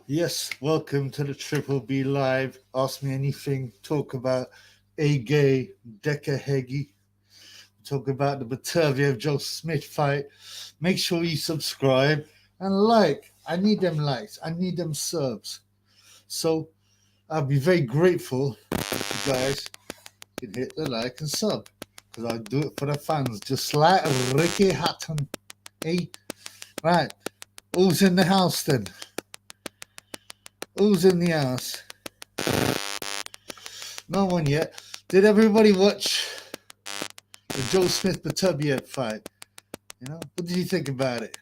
Yes, welcome to the Triple B Live. Ask me anything. Talk about a gay Decker Heggie. Talk about the Beterbiev Joe Smith fight. Make sure you subscribe and like. I need them likes. I need them subs. So I'll be very grateful if you guys can hit the like and sub. Because I'll do it for the fans. Just like Ricky Hatton. Hey, right. Who's in the house then? Who's in the house? No one yet. Did everybody watch the Joe Smith Beterbiev fight? What did you think about it?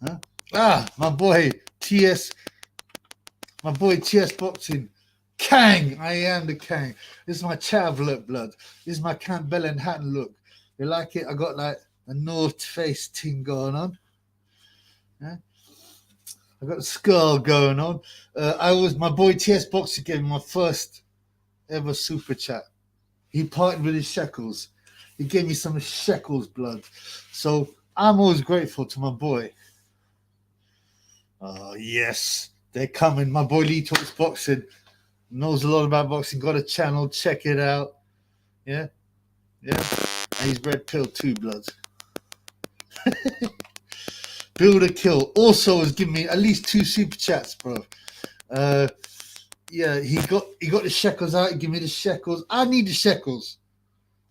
Huh? My boy TS, Boxing. Kang, I am the Kang. This is my chav look, blood. This is my Campbell and Hatton look. You like it? I got like a North Face thing going on. Yeah? I got a skull going on. My boy TS Boxing gave me my first ever super chat. He parted with his shekels. He gave me some shekels, blood. So I'm always grateful to my boy. Oh, yes. They're coming. My boy Lee Talks Boxing. Knows a lot about boxing. Got a channel. Check it out. Yeah. Yeah. And he's red pill too, blood. Build a Kill also has given me at least 2 super chats, bro. Yeah, he got the shekels out. He gave me the shekels. I need the shekels.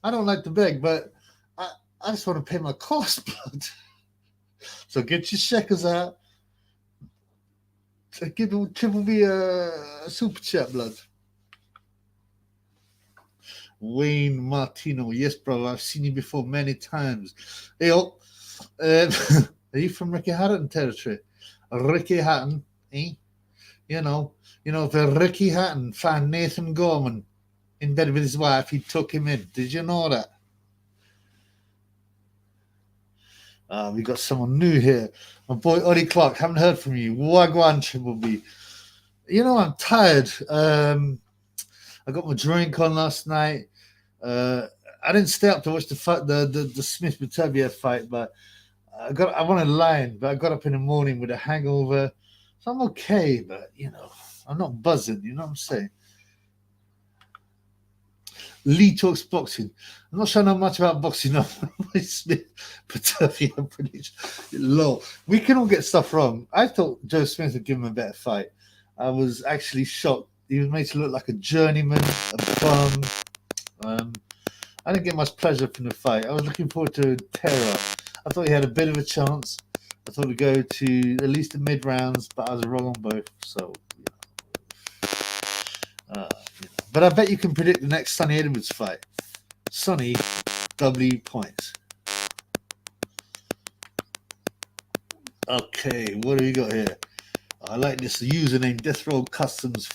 I don't like to beg, but I just want to pay my cost, blood. So get your shekels out. Give Triple B a super chat, blood. Wayne Martino. Yes, bro. I've seen you before many times. Hey, are you from Ricky Hatton territory? Ricky Hatton, eh? If Ricky Hatton found Nathan Gorman in bed with his wife, he took him in. Did you know that? We got someone new here. My boy Ollie Clark, haven't heard from you. Wagwan Triple B. I'm tired. I got my drink on last night. I didn't stay up to watch the Smith Beterbiev fight, but I wanted to lie, but I got up in the morning with a hangover, so I'm okay. But I'm not buzzing. You know what I'm saying? Lee Talks Boxing. I'm not sure I know much about boxing. No, Smith Beterbiev pretty low. We can all get stuff wrong. I thought Joe Smith would give him a better fight. I was actually shocked. He was made to look like a journeyman, a bum. I didn't get much pleasure from the fight. I was looking forward to terror. I thought he had a bit of a chance. I thought he'd go to at least the mid rounds, but I was wrong on both. So, but I bet you can predict the next Sonny Edwards fight. Sonny, W points. Okay, what do we got here? I like this username, Death Row Customs,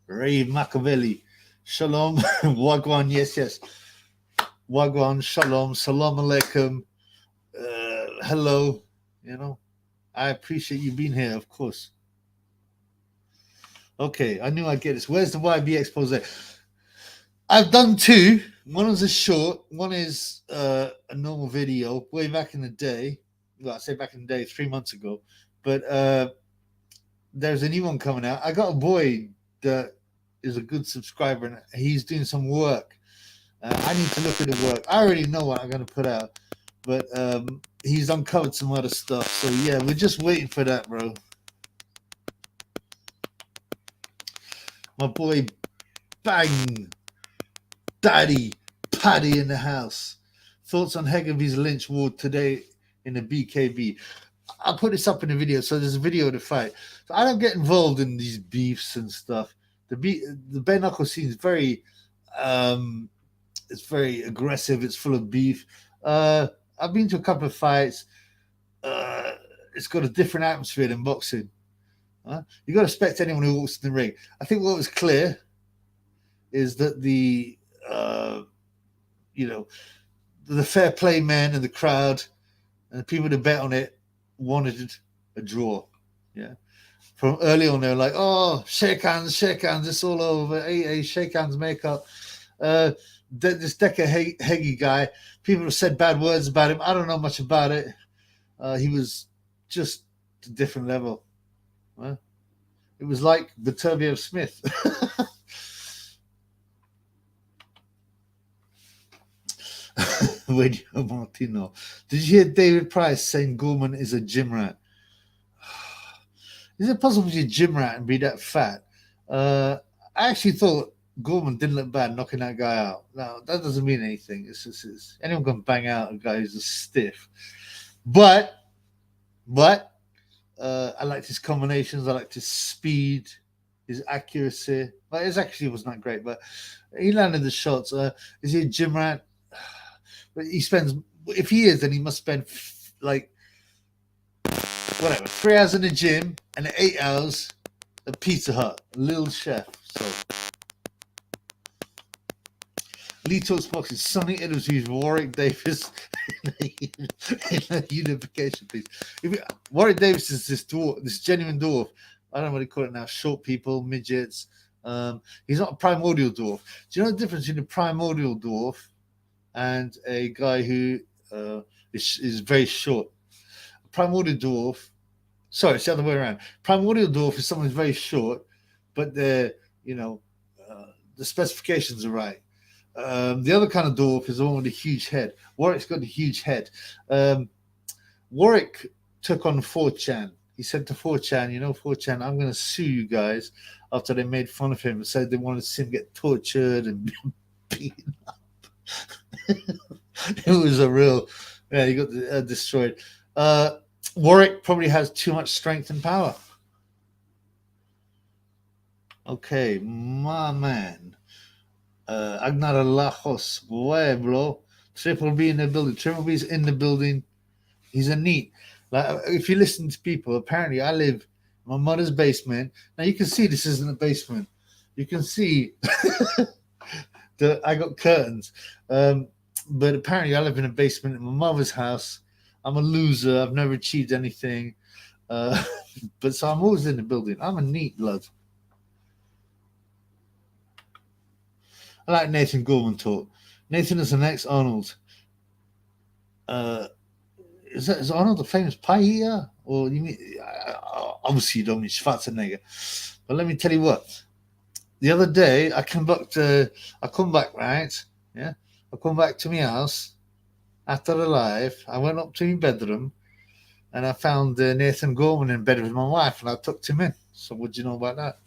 Ray Machiavelli. Shalom, Wagwan, yes. Wagwan, shalom, salam alaikum. Hello, I appreciate you being here, of course. Okay, I knew I'd get this. Where's the YB expose? I've done 2. One is a short, one is a normal video way back in the day. Well, I say back in the day, 3 months ago. But there's a new one coming out. I got a boy that is a good subscriber, and he's doing some work. I need to look at the work. I already know what I'm going to put out, but he's uncovered some other stuff. So, yeah, we're just waiting for that, bro. My boy Bang Daddy Paddy in the house. Thoughts on Hegarty's Lynch Ward today in the BKB. I'll put this up in the video. So there's a video of the fight. So I don't get involved in these beefs and stuff. The bare knuckle scene is very it's very aggressive. It's full of beef. I've been to a couple of fights. It's got a different atmosphere than boxing. You got to respect anyone who walks in the ring. I think what was clear is that the fair play men and the crowd and the people that bet on it wanted a draw. Yeah. From early on, they were like, "Oh, shake hands, it's all over. Hey, shake hands, make up." This Decker Heggie guy, people have said bad words about him. I don't know much about it. He was just to a different level. Huh? It was like Beterbiev Smith. Radio Martino. Did you hear David Price saying Gorman is a gym rat? Is it possible to be a gym rat and be that fat? I actually thought Gorman didn't look bad knocking that guy out. No, that doesn't mean anything. Anyone can bang out a guy who's a stiff. But I liked his combinations. I liked his speed, his accuracy. Well, his accuracy was not great, but he landed the shots. Is he a gym rat? But he spends, if he is, then he must spend like, whatever, 3 hours in the gym and 8 hours at Pizza Hut, Little Chef. So, Lee talks boxing. Sonny Edwards used Warwick Davis in a unification piece. Warwick Davis is this dwarf, this genuine dwarf. I don't know what they call it now. Short people, midgets. He's not a primordial dwarf. Do you know the difference between a primordial dwarf and a guy who is very short? A primordial dwarf. Sorry, it's the other way around. Primordial dwarf is someone who's very short, but the specifications are right. The other kind of dwarf is the one with a huge head. Warwick's got a huge head. Warwick took on 4chan. He said to 4chan, 4chan, I'm going to sue you guys, after they made fun of him and said they wanted to see him get tortured and beaten up. It was a real, he got destroyed. Warwick probably has too much strength and power. Okay, my man. Agnar Lajos, Pueblo, Triple B in the building. Triple B's in the building. He's a neat. Like, if you listen to people, apparently I live in my mother's basement. Now you can see this isn't a basement. You can see that I got curtains. But apparently I live in a basement in my mother's house. I'm a loser. I've never achieved anything. But so I'm always in the building. I'm a neat blood. I like Nathan Gorman talk. Nathan is the next Arnold. Is Arnold the famous pie eater? Or you mean, obviously you don't mean Schwarzenegger. But let me tell you what. The other day I come back, right? Yeah. I come back to my house after the live. I went up to my bedroom and I found Nathan Gorman in bed with my wife, and I tucked him in. So what do you know about that?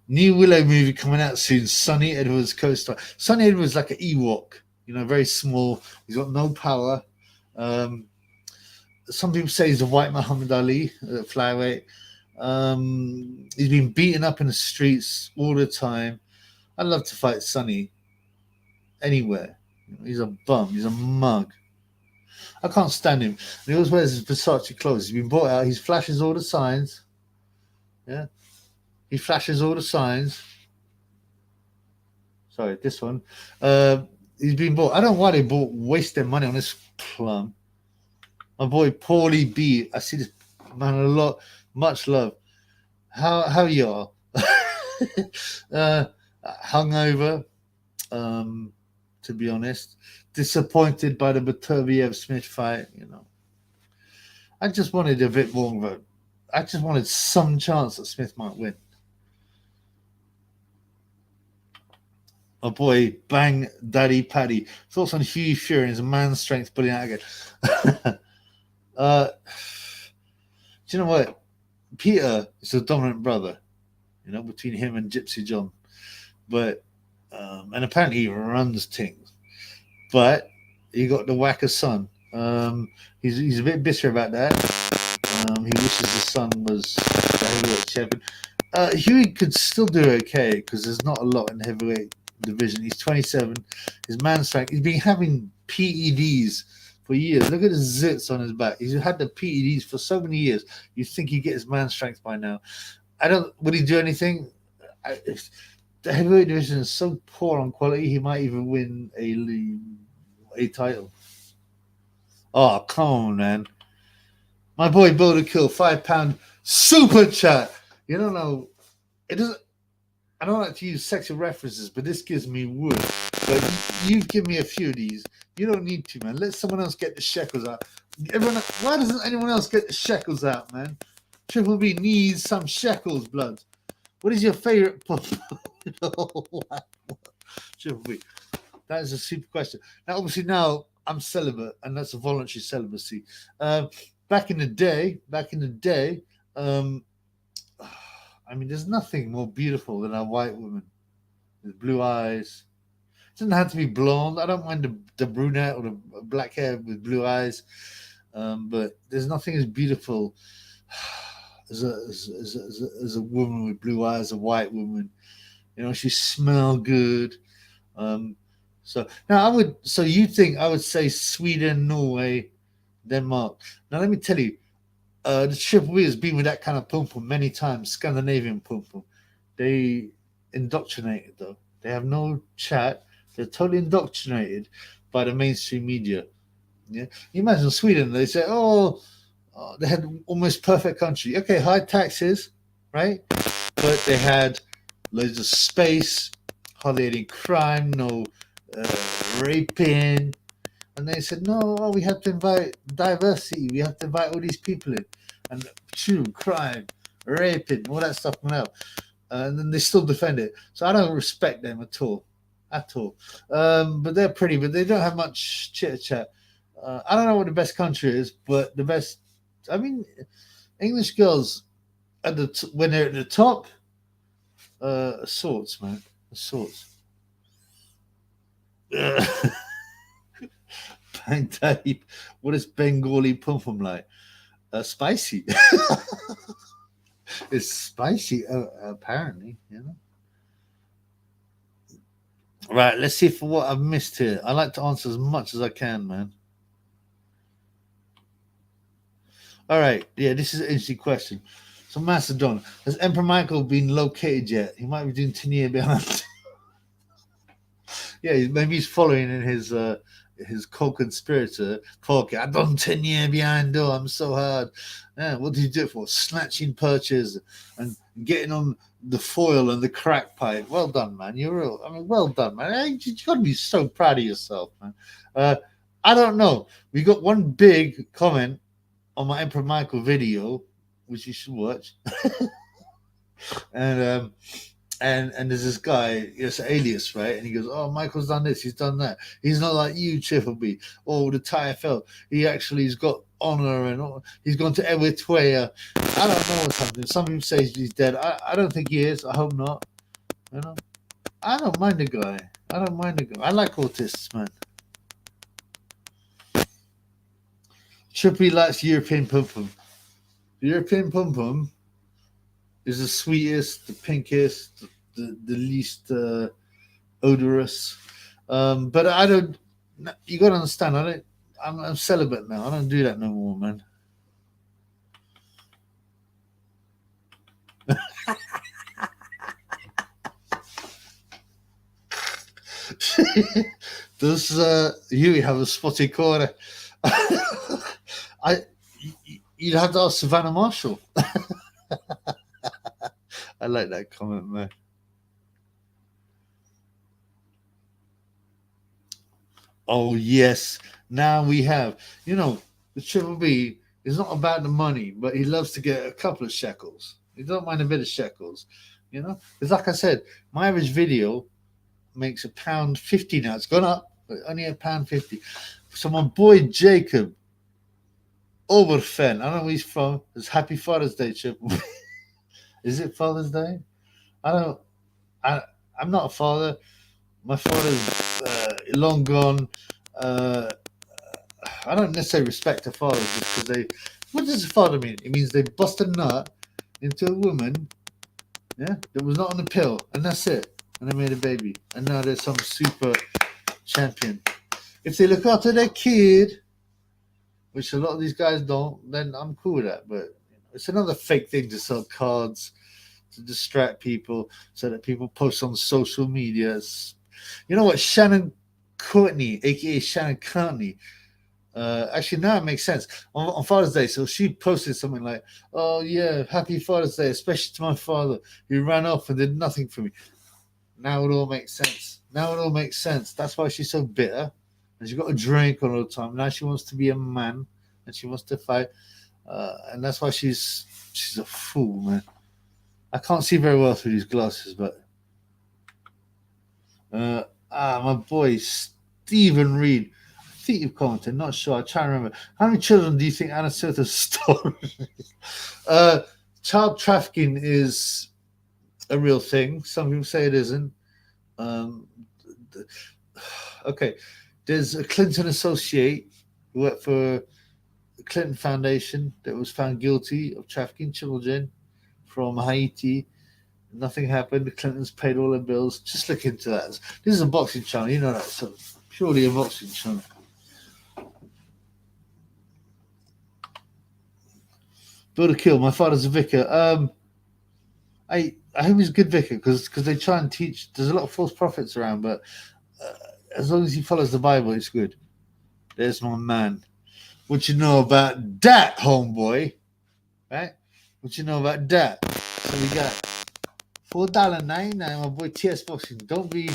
New Willow movie coming out soon. Sonny Edwards co-star. Sonny Edwards like an Ewok, very small. He's got no power. Some people say he's a white Muhammad Ali, flyweight. He's been beaten up in the streets all the time. I'd love to fight Sonny anywhere. He's a bum. He's a mug. I can't stand him. And he always wears his Versace clothes. He's been bought out. He flashes all the signs. Yeah. He flashes all the signs. Sorry, this one. He's been bought. I don't know why they waste their money on this plum. My boy Paulie B. I see this man a lot. Much love. How you are? Hungover, to be honest. Disappointed by the Beterbiev Smith fight. I just wanted a bit more of I just wanted some chance that Smith might win. My boy, Bang Daddy Paddy. Thoughts on Hugh Fury and his man strength pulling out again. Do you know what? Peter is a dominant brother, between him and Gypsy John. But, and apparently he runs things. But he got the whacker son. He's a bit bitter about that. He wishes the son was the heavyweight champion. Huey could still do okay because there's not a lot in the heavyweight division. He's 27. His man strength. He's been having PEDs for years. Look at the zits on his back. He's had the PEDs for so many years. You'd think he'd get his man strength by now. Would he do anything? The heavyweight division is so poor on quality, he might even win a title. Oh, come on, man. My boy Builder Kill, £5 super chat. You don't know. It doesn't. I don't like to use sexual references, but this gives me wood. But you've given me a few of these. You don't need to, man. Let someone else get the shekels out. Why doesn't anyone else get the shekels out, man? Triple B needs some shekels, blood. What is your favorite pump? Triple B. That is a super question. Now, obviously, now I'm celibate, and that's a voluntary celibacy. Back in the day, I mean, there's nothing more beautiful than a white woman with blue eyes. It doesn't have to be blonde. I don't mind the brunette or the black hair with blue eyes, but there's nothing as beautiful as a woman with blue eyes, a white woman. You know, she smell good. So now So you think I would say Sweden, Norway, Denmark? Now let me tell you, the Triple B has been with that kind of pum pum many times. Scandinavian pum pum. They indoctrinated though. They have no chat. They're totally indoctrinated by the mainstream media. Yeah, you imagine Sweden. They say, "Oh, they had almost perfect country. Okay, high taxes, right? But they had loads of space, hardly any crime, no raping." And they said, "No, we have to invite diversity. We have to invite all these people in, and crime, raping, all that stuff went out." And then they still defend it. So I don't respect them at all. But they're pretty, but they don't have much chit chat. I don't know what the best country is, but the best. I mean, English girls when they're at the top, sorts, man, sorts. Bang Dave, what is Bengali pum pum like? Spicy. It's spicy, apparently, you know. Right, let's see for what I've missed here. I like to answer as much as I can, man. All right, yeah, this is an interesting question. So, Macedon, has Emperor Michael been located yet? He might be doing 10 years behind. Yeah, maybe he's following in his co-conspirator, Porky. I done 10 years behind though. I'm so hard. Yeah, what did you do it for? Snatching perches and getting on the foil and the crack pipe. Well done, man. You're real. I mean, well done, man. You got to be so proud of yourself, man. I don't know. We got one big comment on my Emperor Michael video, which you should watch. And there's this guy, it's Alias, right? And he goes, "Oh, Michael's done this, he's done that. He's not like you, Triple B. Oh, the TFL. He's got honor and all. He's gone to Eritrea." I don't know what's happening. Some people say he's dead. I don't think he is. I hope not. You know, I don't mind the guy. I like autists, man. Triple B likes European pum pum. The European pum pum is the sweetest, the pinkest, the least odorous. But I don't. You got to understand. I'm celibate now. I don't do that no more, man. Does Huey have a spotty corner? You'd have to ask Savannah Marshall. I like that comment, man. Oh yes, now we have. You know, the Triple B is not about the money, but he loves to get a couple of shekels. He don't mind a bit of shekels, you know. Because like I said, my average video makes £1.50 now. It's gone up, but only £1.50. So my boy Jacob Oberfen, I don't know where he's from. It's Happy Father's Day, Triple B. Is it Father's Day? I'm not a father. My father's long gone. I don't necessarily respect a father just because what does a father mean? It means they bust a nut into a woman, yeah, that was not on a pill, and that's it. And they made a baby, and now they're some super champion. If they look after their kid, which a lot of these guys don't, then I'm cool with that. But it's another fake thing to sell cards to distract people so that people post on social media. You know what? Shannon Courtney, aka Shannon Courtney. Actually, now it makes sense. On Father's Day, so she posted something like, "Oh yeah, happy Father's Day, especially to my father who ran off and did nothing for me." Now it all makes sense. That's why she's so bitter. and she got a drink all the time. Now she wants to be a man, and she wants to fight, and that's why she's a fool, man. I can't see very well through these glasses, but my boy Stephen Reed. I think you've commented. Not sure. I try to remember. How many children do you think Anna Sota stole? Child trafficking is a real thing. Some people say it isn't. Okay, there's a Clinton associate who worked for the Clinton Foundation that was found guilty of trafficking children from Haiti. Nothing happened. The Clintons paid all their bills. Just look into that. This is a boxing channel. You know that. So purely a boxing channel. Build a kill. My father's a vicar. I hope he's a good vicar because they try and teach. There's a lot of false prophets around, but as long as he follows the Bible, it's good. There's my man. What you know about that, homeboy? Right? What you know about that? So we got $4.99. My boy TS Boxing. Don't be.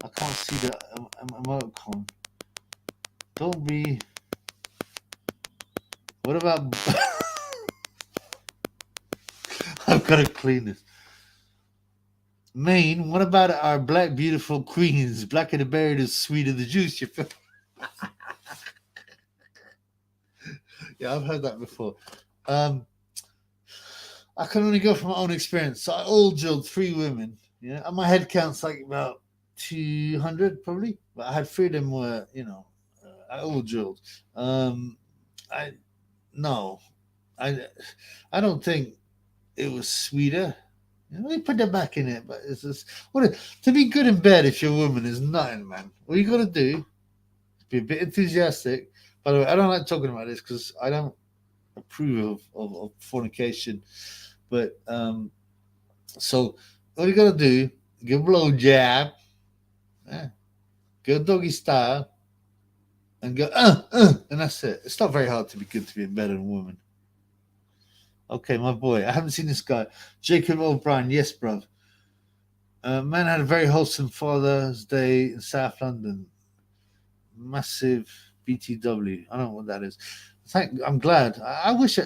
I can't see the emoticon. Don't be. What about? I've got to clean this. Maine, what about our black beautiful queens? Blacker the berry, the sweeter the juice. You feel? Yeah, I've heard that before. I can only go from my own experience. So I all drilled 3 women. Yeah, and my head count's like about 200 probably. But I had 3 of them were, I all drilled. I don't think it was sweeter. They put that back in it, but it's just to be good in bed if you're a woman is nothing, man. All you gotta do is be a bit enthusiastic. By the way, I don't like talking about this because I don't approve of fornication. But so all you gotta do, give a blow jab, go doggy style, and go and that's it. It's not very hard to be good to be in bed with a woman. Okay, my boy. I haven't seen this guy. Jacob O'Brien. Yes, bruv. Man had a very wholesome Father's Day in South London. Massive BTW. I don't know what that is. I'm glad. I wish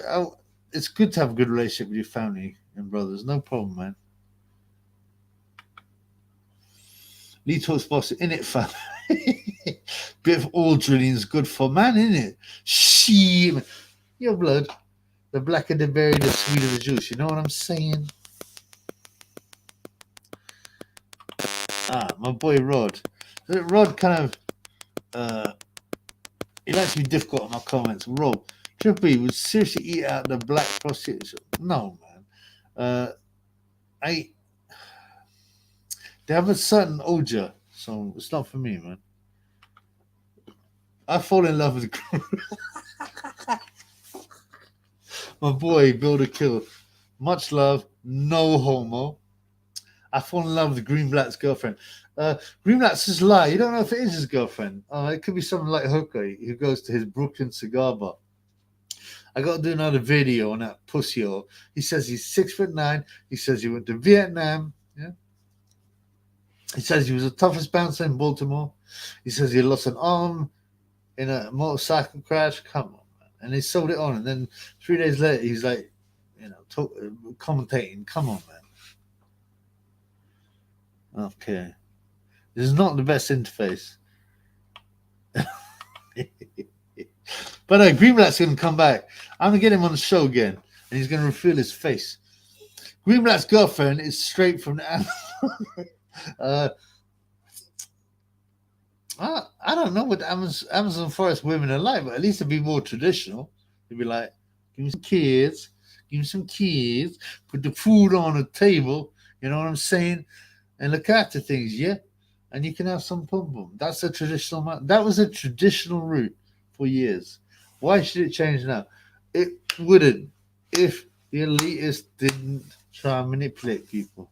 it's good to have a good relationship with your family and brothers. No problem, man. Lee talks boxing. In it, fam. Bit of all drilling is good for man, innit? Shit. Your blood. The blacker the berry, the sweeter the juice. You know what I'm saying? My boy Rod. Rod kind of, he likes to be difficult in my comments. Rob, Triple B would seriously eat out the black prostitutes. No, man. They have a certain oja, so it's not for me, man. I fall in love with my boy, Build a Kill. Much love, no homo. I fall in love with Greenblatt's girlfriend. Greenblatt's just lie. You don't know if it is his girlfriend. It could be someone like Hooker who goes to his Brooklyn cigar bar. I got to do another video on that pussy. He says he's 6'9". He says he went to Vietnam. Yeah. He says he was the toughest bouncer in Baltimore. He says he lost an arm in a motorcycle crash. Come on. And they sold it on, and then 3 days later, he's like, commentating. Come on, man. Okay, this is not the best interface. But Greenblatt's going to come back. I'm going to get him on the show again, and he's going to reveal his face. Greenblatt's girlfriend is straight from the Amazon. I don't know what Amazon forest women are like, but at least they'd be more traditional. They'd be like, give me some kids, put the food on the table, you know what I'm saying? And look after things, yeah? And you can have some pum-pum. That's a traditional, that was a traditional route for years. Why should it change now? It wouldn't if the elitists didn't try and manipulate people.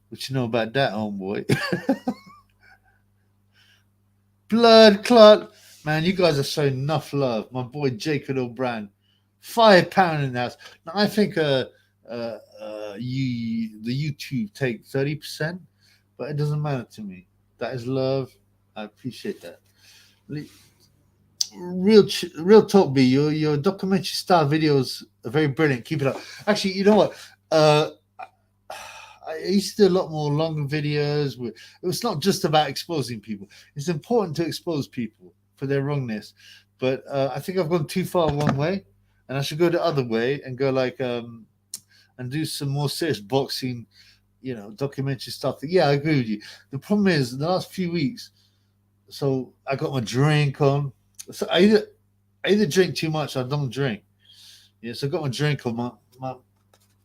What you know about that, homeboy? Blood clot. Man, you guys are showing enough love. My boy Jacob O'Brien. £5 in the house. Now, I think the YouTube take 30%, but it doesn't matter to me. That is love. I appreciate that. Real talk, B. Your documentary style videos are very brilliant. Keep it up. Actually, you know what? I used to do a lot more longer videos. It was not just about exposing people. It's important to expose people for their wrongness, but I think I've gone too far one way, and I should go the other way and go like and do some more serious boxing, documentary stuff. Yeah, I agree with you. The problem is in the last few weeks. So I got my drink on. So I either drink too much or I don't drink. Yeah, so I got my drink on. My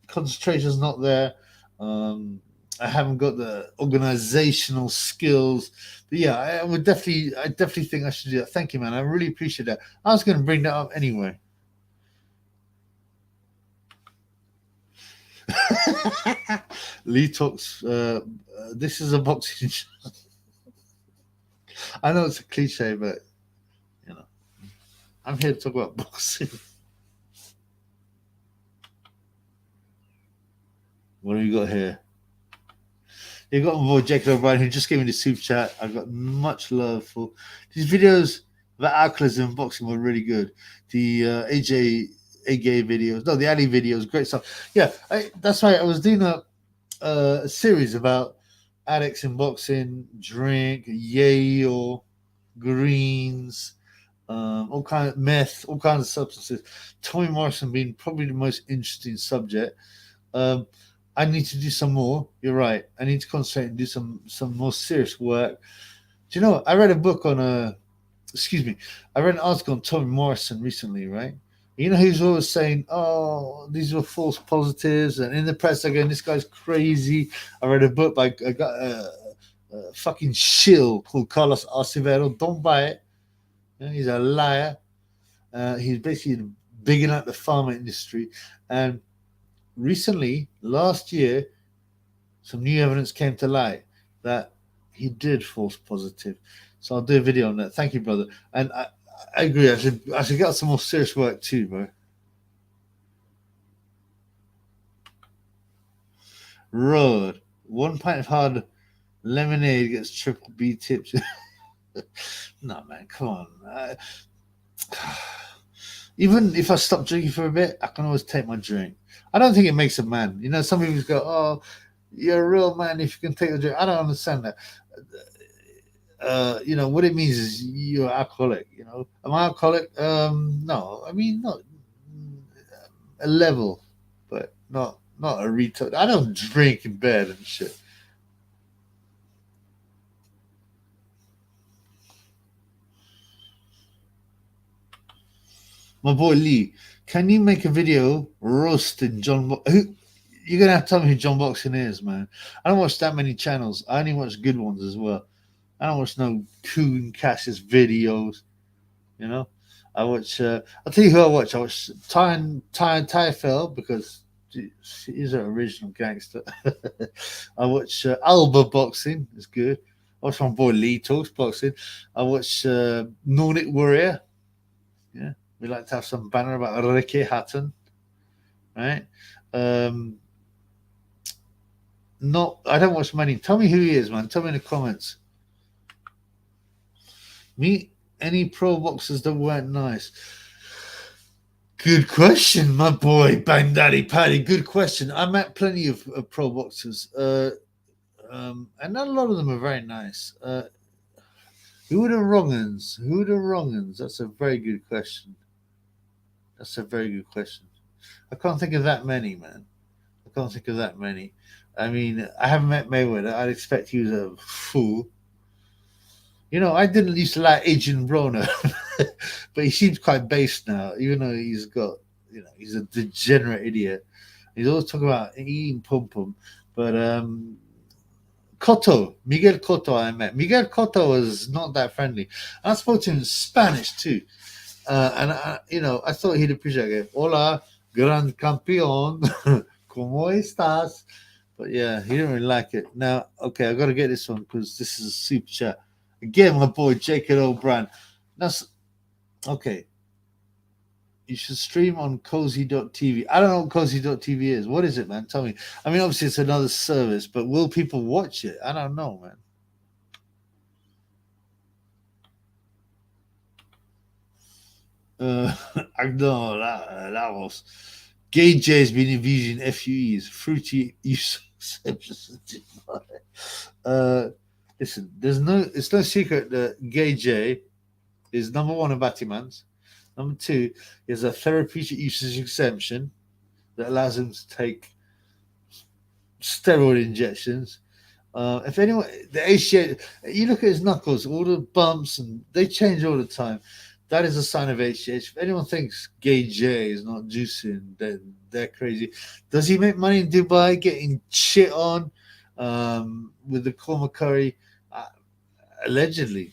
concentration's not there. I haven't got the organizational skills. But yeah, I definitely think I should do that. Thank you, man. I really appreciate that. I was going to bring that up anyway. Lee talks. This is a boxing show. I know it's a cliche, but I'm here to talk about boxing. What have you got here? You got my boy Jacob O'Brien, who just gave me the super chat. I've got much love for these videos about alcoholism and boxing were really good. The AJ videos, no, the Ali videos, great stuff. Yeah, that's right. I was doing a series about addicts in boxing, drink, Yale, greens, all kinds of meth, all kinds of substances. Tommy Morrison being probably the most interesting subject. I need to do some more. You're right. I need to concentrate and do some more serious work. Do you know? I read a book on I read an article on Tommy Morrison recently, right? You know, he's always saying, "Oh, these are false positives," and in the press they're going, "This guy's crazy." I read a book by I got a fucking shill called Carlos Acevedo. Don't buy it. He's a liar. He's basically bigging up the pharma industry. And recently, last year, some new evidence came to light that he did false positive. So I'll do a video on that. Thank you, brother. And I agree. I should get some more serious work too, bro. Road. 1 pint of hard lemonade gets triple B tips. No, man, come on. Even if I stop drinking for a bit, I can always take my drink. I don't think it makes a man. You know, some people go, "Oh, you're a real man if you can take the drink." I don't understand that. You know, what it means is you're alcoholic. You know, am I alcoholic? No, I mean, not a level, but not a retard. I don't drink in bed and shit. My boy Lee, can you make a video roasting John? You're gonna have to tell me who John Boxing is, man. I don't watch that many channels. I only watch good ones as well. I don't watch no Coon Cassius videos. You know, I watch. I'll tell you who I watch. I watch Ty Tyfel because he's an original gangster. I watch Alba Boxing. It's good. I watch my boy Lee Talks Boxing. I watch Nordic Warrior. Yeah. We like to have some banner about Ricky Hatton, right? I don't watch many. Tell me who he is, man. Tell me in the comments. Meet any pro boxers that weren't nice. Good question, my boy, Bang Daddy Paddy. Good question. I met plenty of pro boxers, and not a lot of them are very nice. Who are the wrong uns? Who are the wrong uns? That's a very good question. That's a very good question. I can't think of that many, man. I can't think of that many. I mean, I haven't met Mayweather. I'd expect he was a fool. You know, I didn't used to like Adrian Broner, but he seems quite based now, even though he's got, you know, he's a degenerate idiot. He's always talking about eating pum pum. But Miguel Cotto, I met. Miguel Cotto was not that friendly. I spoke to him in Spanish too. You know, I thought he'd appreciate it. Hola, gran campeón, ¿cómo estás? But yeah, he didn't really like it. Now, okay, I got to get this one because this is a super chat. Again, my boy Jacob O'Brien. That's okay. You should stream on cozy.tv. I don't know what cozy.tv is. What is it, man? Tell me. I mean, obviously it's another service, but will people watch it? I don't know, man. I know that was GayJ has been using FUEs, fruity use. uh, Listen, it's no secret that GayJ is number one in Batman's. Number two is a therapeutic usage exemption that allows him to take steroid injections. If anyone, the HGH, you look at his knuckles, all the bumps, and they change all the time. That is a sign of HGH. If anyone thinks GayJ is not juicing, they're crazy. Does he make money in Dubai getting shit on with the Korma curry? Allegedly.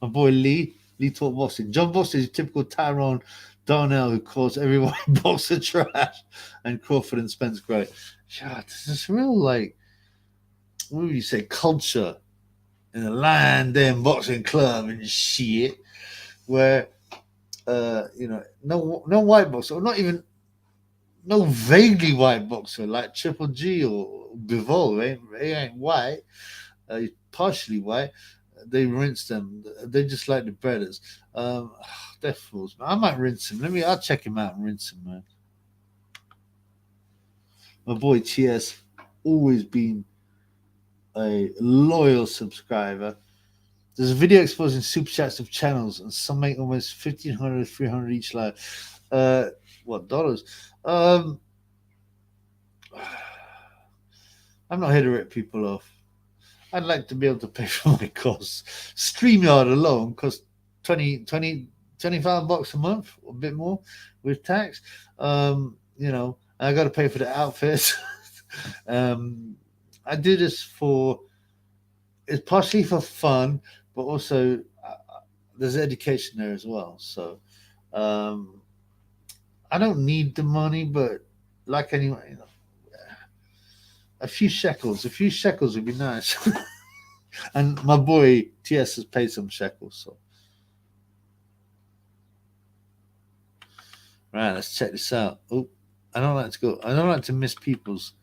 My boy Lee taught boxing. John Boxer is typical Tyrone Darnell who calls everyone boxer trash, and Crawford and Spence great. Yeah, this is real, like, what would you say, culture in a London boxing club and shit, where no white boxer, or not even no vaguely white boxer like Triple G or Bivol, he ain't white. He's partially white. They rinse them. They just like the breaders. They're fools, man. I might rinse him. I'll check him out and rinse him, man. My boy TS, always been a loyal subscriber. There's a video exposing super chats of channels, and some make almost 1,500, 300 each live. What dollars? I'm not here to rip people off. I'd like to be able to pay for my costs. StreamYard alone costs 25 bucks a month, a bit more with tax. I got to pay for the outfits. I do this it's partially for fun, but also there's education there as well. So I don't need the money, but like anyone, a few shekels would be nice. And my boy TS has paid some shekels, so right, let's check this out. Oh, I don't like to miss people's.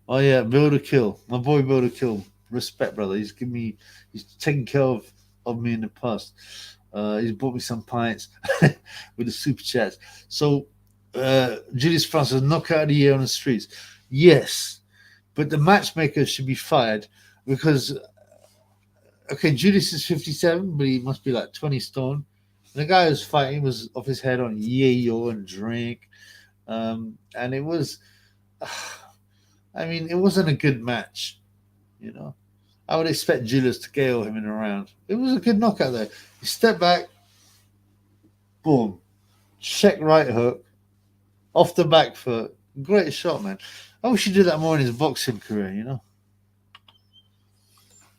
Oh yeah, Build a Kill. My boy Build a Kill. Respect, brother. He's taken care of me in the past. He's bought me some pints with the super chats. So Julius Francis, knockout of the year on the streets. Yes, but the matchmaker should be fired because, okay, Julius is 57, but he must be like 20 stone. And the guy who's fighting was off his head on yayo and drink. And it was, it wasn't a good match, I would expect Julius to KO him in a round. It was a good knockout though. He stepped back, boom, check right hook, off the back foot. Great shot, man. I wish he did that more in his boxing career,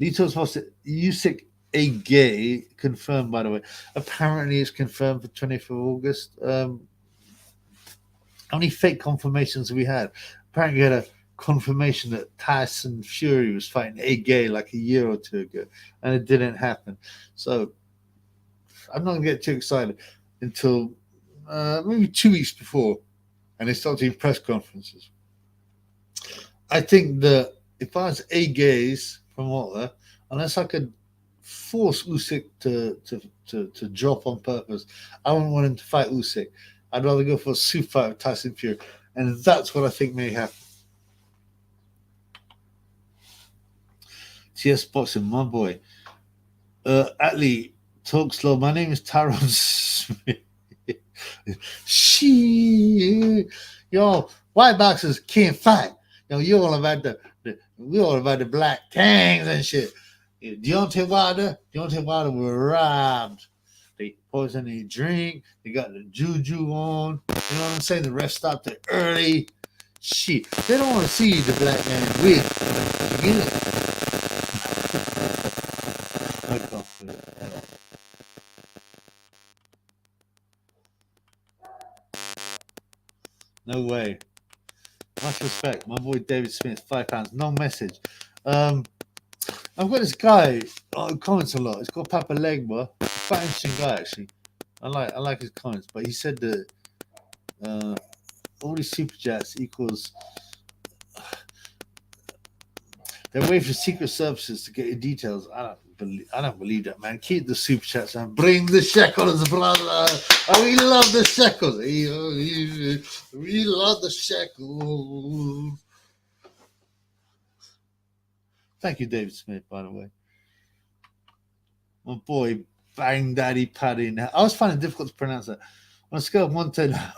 Lito's posted Usyk a gay confirmed, by the way. Apparently it's confirmed for 24th of August. How many fake confirmations have we had? Apparently we had a confirmation that Tyson Fury was fighting a gay like a year or two ago, and it didn't happen. So I'm not going to get too excited until maybe 2 weeks before, and they start doing press conferences. I think that if I was a gays from Walter, unless I could force Usyk to drop on purpose, I wouldn't want him to fight Usyk. I'd rather go for a super fight with Tyson Fury, and that's what I think may happen. TS Boxing, my boy. Atlee, talk slow. My name is Tyrone Smith. Yo, white boxers can't fight. You're all about we're all about the black tangs and shit. Deontay Wilder were robbed. They poisoned their drink. They got the juju on. You know what I'm saying? The ref stopped it early. Shit, they don't want to see the black man win. You get it? No way. Much respect. My boy David Smith, £5. No message. I've got this guy who comments a lot. He's called Papa Legba. Quite interesting guy, actually. I like his comments, but he said that all these super chats equals They're waiting for secret services to get your details. I don't believe that, man. Keep the super chats, man. Bring the shekels, brother. Oh, we love the shekels. We love the shekels. Thank you, David Smith, by the way. My boy, Bang Daddy Paddy. Now, I was finding it difficult to pronounce that. On a scale of 1 to 10,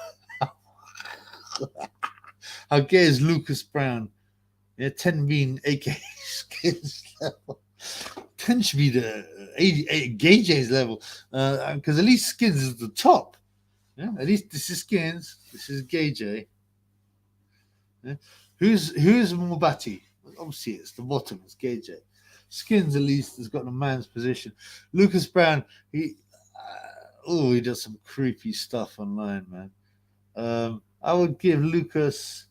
how gay is Lucas Brown? Yeah, 10 being AK skins level. 10 should be the GayJ's level. Because at least skins is the top. Yeah, at least this is skins. This is GayJ. Yeah. Who's Mubati? Obviously, it's the bottom. It's GayJ. Skins at least has got a man's position. Lucas Brown, he does some creepy stuff online, man. I would give Lucas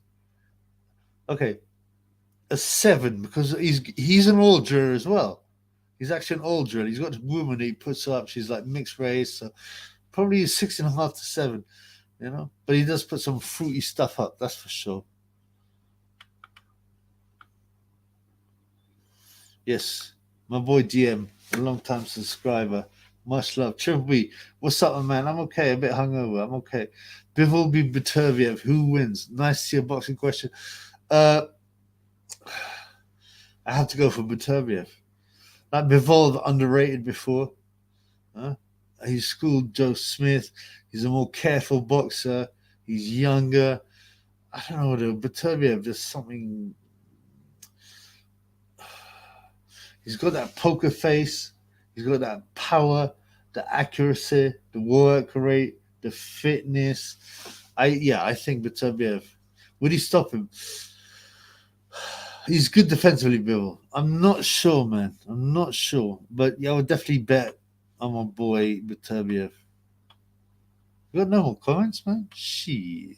a 7 because he's an older as well. He's actually an older. He's got a woman that he puts up. She's like mixed race, so probably 6.5 to 7. You know, but he does put some fruity stuff up. That's for sure. Yes, my boy DM, a long-time subscriber. Much love. Triple B, what's up, man? I'm okay. A bit hungover. I'm okay. Artur Beterbiev, who wins? Nice to see a boxing question. I have to go for Beterbiev. Like Bivol, underrated before. He schooled Joe Smith. He's a more careful boxer. He's younger. I don't know, though. Beterbiev, there's something. He's got that poker face. He's got that power, the accuracy, the work rate, the fitness. I think Beterbiev. Would he stop him? He's good defensively, Bill. I'm not sure, man. I'm not sure. But yeah, I would definitely bet on my boy Beterbiev. You got no more comments, man? Shit,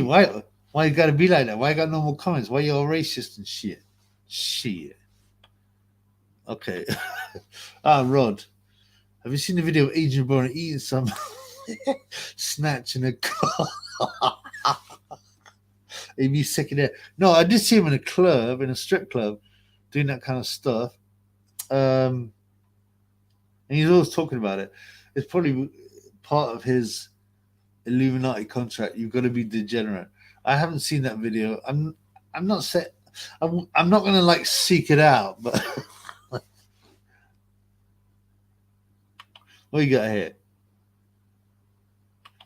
why you gotta be like that? Why you got no more comments? Why you all racist and shit? Shit. Okay. Rod. Have you seen the video of Adrian Broner eating some snatch in a car? He'd be sick of that. No, I did see him in a club, in a strip club, doing that kind of stuff. And he's always talking about it. It's probably part of his Illuminati contract. You've got to be degenerate. I haven't seen that video. I'm not saying I'm not gonna like seek it out, but what you got here?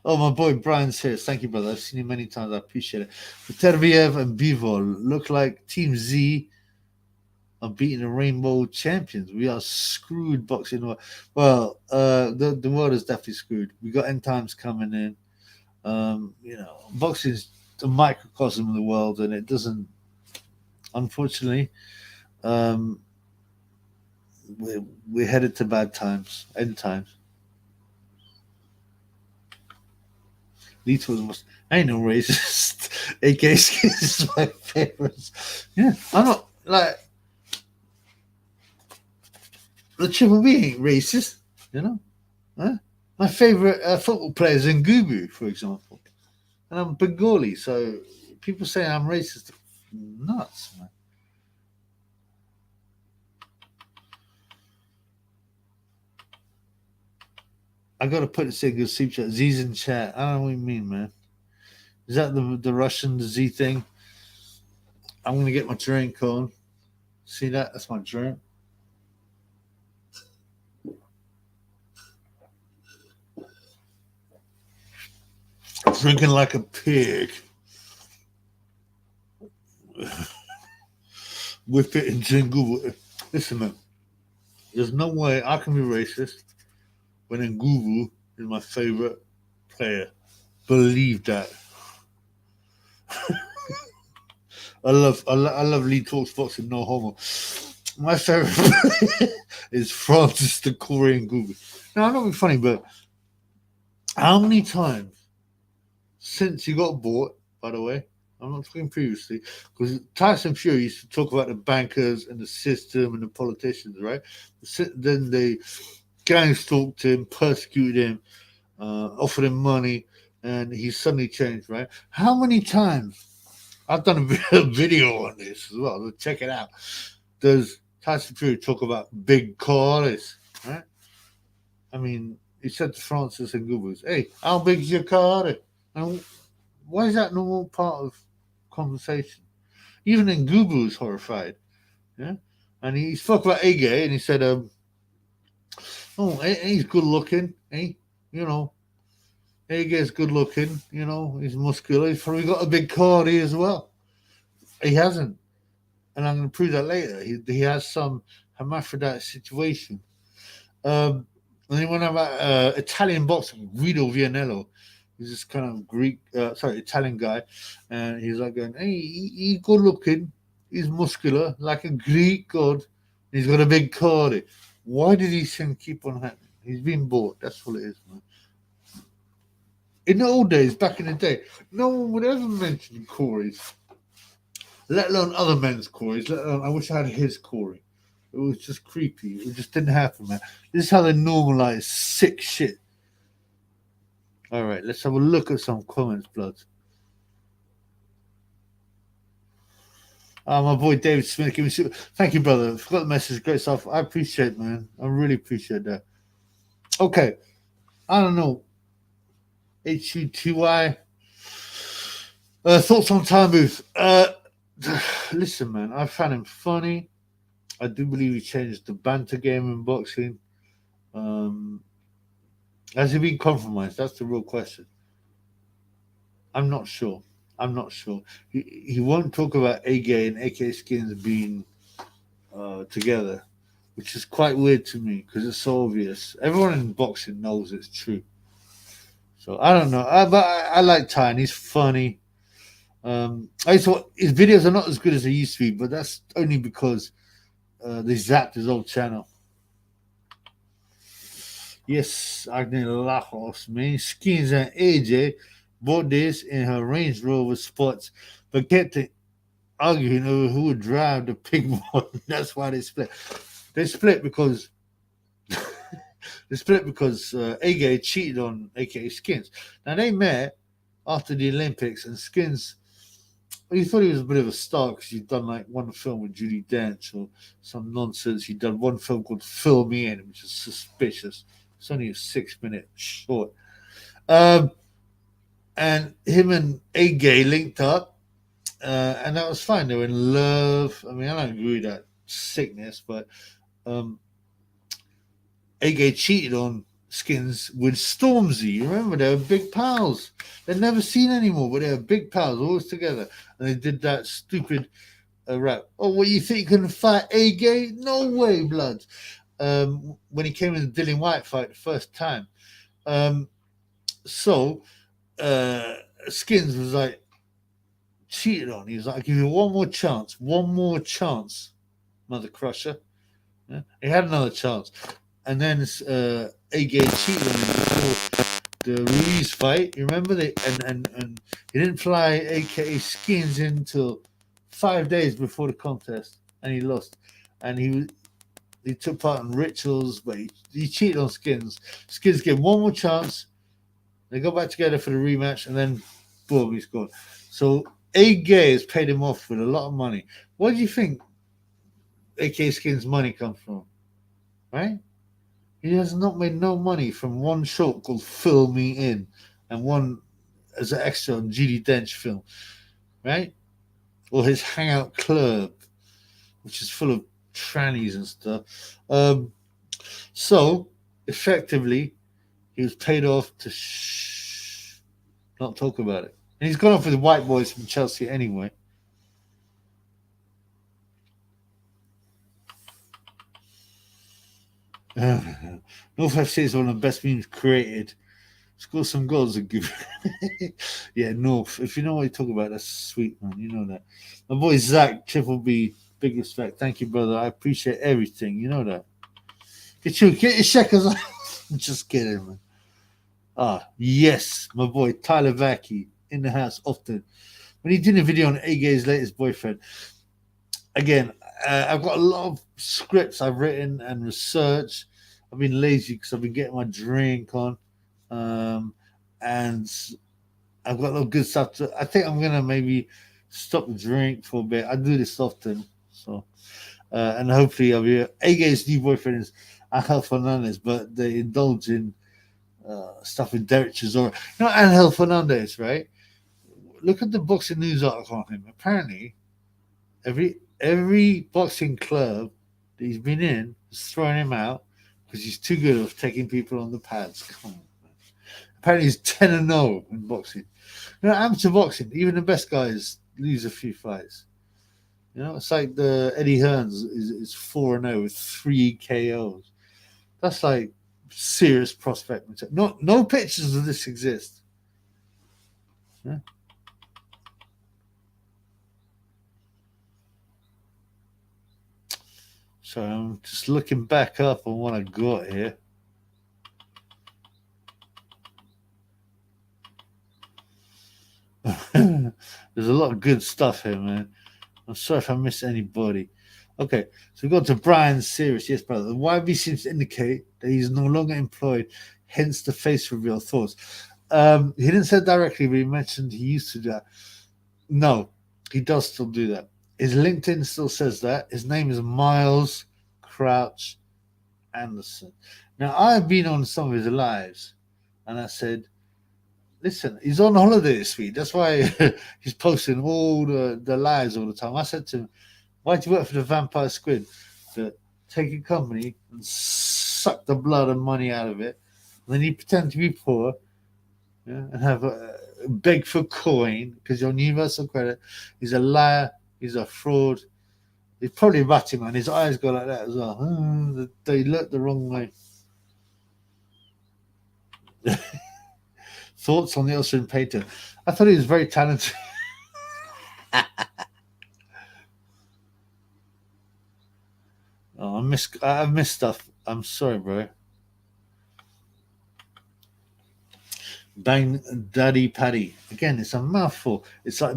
Oh, my boy Brian's here. Thank you, brother. I've seen him many times. I appreciate it. Beterbiev and Bivol look like Team Z are beating the Rainbow Champions. We are screwed boxing. Well, the world is definitely screwed. We got end times coming in. Boxing is a microcosm of the world, and it doesn't. Unfortunately, we're headed to bad times, end times. I ain't no racist. AK is my favorite. Yeah, I'm not like the Triple B ain't racist, you know. My favorite football player is Ngubu, for example, and I'm Bengali, so people say I'm racist. Nuts, man. I gotta put this in good sleep chat. Z's in chat. I don't know what you mean, man. Is that the Russian Z thing? I'm gonna get my drink on. See that? That's my drink. Drinking like a pig. Whip it and jingle. Listen, man. There's no way I can be racist when Nguvu is my favorite player. Believe that. I love Lee Talks Boxing, no homo. My favorite player is Francis the Korean Nguvu. Now, I'm not being funny, but how many times since he got bought, by the way, I'm not talking previously, because Tyson Fury used to talk about the bankers and the system and the politicians, right? Then they gang stalked him, persecuted him, offered him money, and he suddenly changed, right? How many times I've done a video on this as well. So check it out. Does Tyson Fury talk about big cars? Right? I mean, he said to Francis and Goobers, "Hey, how big's your car?" And why is that normal part of conversation? Even Ngubu was horrified. Yeah. And he spoke about Ege and he said, oh, he's good looking. Eh? You know, Ege's good looking. You know, he's muscular. He's probably got a big cardi as well. He hasn't. And I'm going to prove that later. He has some hermaphrodite situation. And then when I'm Italian boxing, Guido Vianello, he's this kind of Italian guy, and he's like going, "Hey, he's good looking, he's muscular, like a Greek god. He's got a big cardi. Why did these things keep on happening? He's been bought. That's what it is, man." In the old days, back in the day, no one would ever mention Corey's, let alone other men's Corey's. Let alone, I wish I had his Corey. It was just creepy. It just didn't happen, man. This is how they normalize sick shit. All right, let's have a look at some comments, bloods. My boy David Smith, give me super. Thank you, brother. Forgot the message. Great stuff. I appreciate it, man. I really appreciate that. Okay, I don't know. HUTY. Thoughts on Time Booth. Listen, man, I found him funny. I do believe he changed the banter game in boxing. Has he been compromised? That's the real question. I'm not sure. He won't talk about AK and AK Skins being together, which is quite weird to me because it's so obvious. Everyone in boxing knows it's true. So I don't know. But I like Ty and he's funny. I thought his videos are not as good as they used to be, but that's only because they zapped his old channel. Yes, Agni Lachos, man. Skins and AJ bought this in her Range Rover Sports, but kept arguing over who would drive the pig one. That's why they split. They split because AJ cheated on AKA Skins. Now they met after the Olympics, and Skins. Well, he thought he was a bit of a star because he'd done like one film with Judi Dench or some nonsense. He'd done one film called Fill Me In, which is suspicious. It's only a 6-minute short. And him and AJ linked up, and that was fine. They were in love. I mean, I don't agree with that sickness, but AJ cheated on Skins with Stormzy. You remember, they were big pals. They're never seen anymore, but they were big pals, always together. And they did that stupid rap. Oh, what, you think you can fight AJ? No way, blood. When he came in the Dillian White fight the first time. So Skins was like cheated on. He was like, "I'll give you one more chance, Mother Crusher." Yeah? He had another chance. And then AJ cheated on him before the Ruiz fight. You remember? And he didn't fly AKA Skins in until 5 days before the contest, and he lost. And he took part in rituals, but he cheated on Skins. Skins gave one more chance. They go back together for the rematch, and then boom, he's gone. So AJ has paid him off with a lot of money. What do you think AKA Skins' money comes from? Right? He has not made no money from one short called Fill Me In and one as an extra on Judi Dench film, right? Or his Hangout Club, which is full of trannies and stuff. So, effectively, he was paid off to not talk about it. And he's gone off with the white boys from Chelsea anyway. North FC is one of the best memes created. Score some goals and give. Yeah, North. If you know what you're talking about, that's sweet, man. You know that. My boy Zach, Triple B, big respect. Thank you, brother. I appreciate everything. You know that. Get your shakers off. Just kidding, man. Yes, my boy Tyler Vacky in the house often. When he did a video on AJ's latest boyfriend, again, I've got a lot of scripts I've written and researched. I've been lazy because I've been getting my drink on. And I've got a lot of good stuff. I think I'm going to maybe stop the drink for a bit. I do this often, so and hopefully I'll be. AG's new boyfriend is Angel Fernandez, but they indulge in stuff with Derek Chisora. You know Angel Fernandez, right? Look at the boxing news article on him. Apparently, every boxing club that he's been in is throwing him out because he's too good at taking people on the pads. Come on, man. Apparently, he's 10-0 in boxing. You know, amateur boxing, even the best guys lose a few fights. You know, it's like the Eddie Hearns is 4-0 with 3 KOs. That's like serious prospect material. No pictures of this exist. Yeah. So I'm just looking back up on what I got here. There's a lot of good stuff here, man. I'm sorry if I missed anybody. Okay, so we got to Brian's series. Yes, brother. The YB seems to indicate that he's no longer employed, hence the face reveal thoughts. He didn't say directly, but he mentioned he used to do that. No, he does still do that. His LinkedIn still says that. His name is Miles Crouch Anderson. Now, I've been on some of his lives, and I said, listen, he's on holiday this week. That's why he's posting all the lives all the time. I said to him, why do you work for the Vampire Squid? To take a company and suck the blood and money out of it. And then you pretend to be poor, yeah, and have beg for coin because you're on universal credit. He's a liar. He's a fraud. He's probably ratting, man. His eyes go like that as well. They look the wrong way. Thoughts on the Austrian painter? I thought he was very talented. Oh, I missed stuff. I'm sorry, bro. Bang Daddy Paddy. Again, it's a mouthful. It's like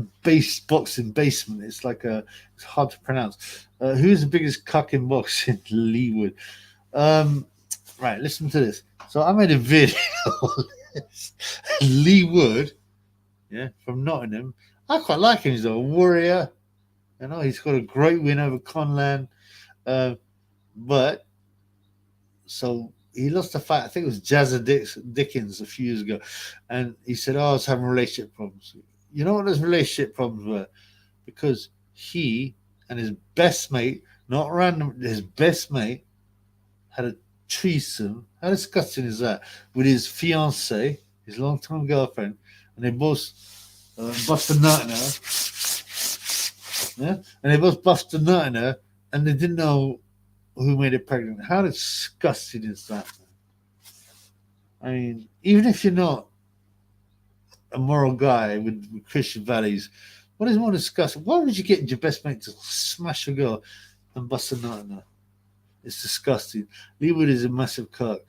boxing basement. It's it's hard to pronounce. Who's the biggest cuck in boxing? Leewood. Right, listen to this. So I made a video. Lee Wood, yeah, from Nottingham. I quite like him. He's a warrior. You know, he's got a great win over Conlan. But so he lost a fight. I think it was Jazza Dickens a few years ago, and he said, "Oh, I was having relationship problems." You know what those relationship problems were? Because he and his best mate, not random, his best mate, had a threesome. How disgusting is that? With his fiancée, his long-time girlfriend, and they both bust a nut in her. Yeah, and they both bust a nut in her, and they didn't know who made it pregnant. How disgusting is that? I mean, even if you're not a moral guy with Christian values, what is more disgusting? Why would you get your best mate to smash a girl and bust a nut in her? It's disgusting. Leewood is a massive cuck.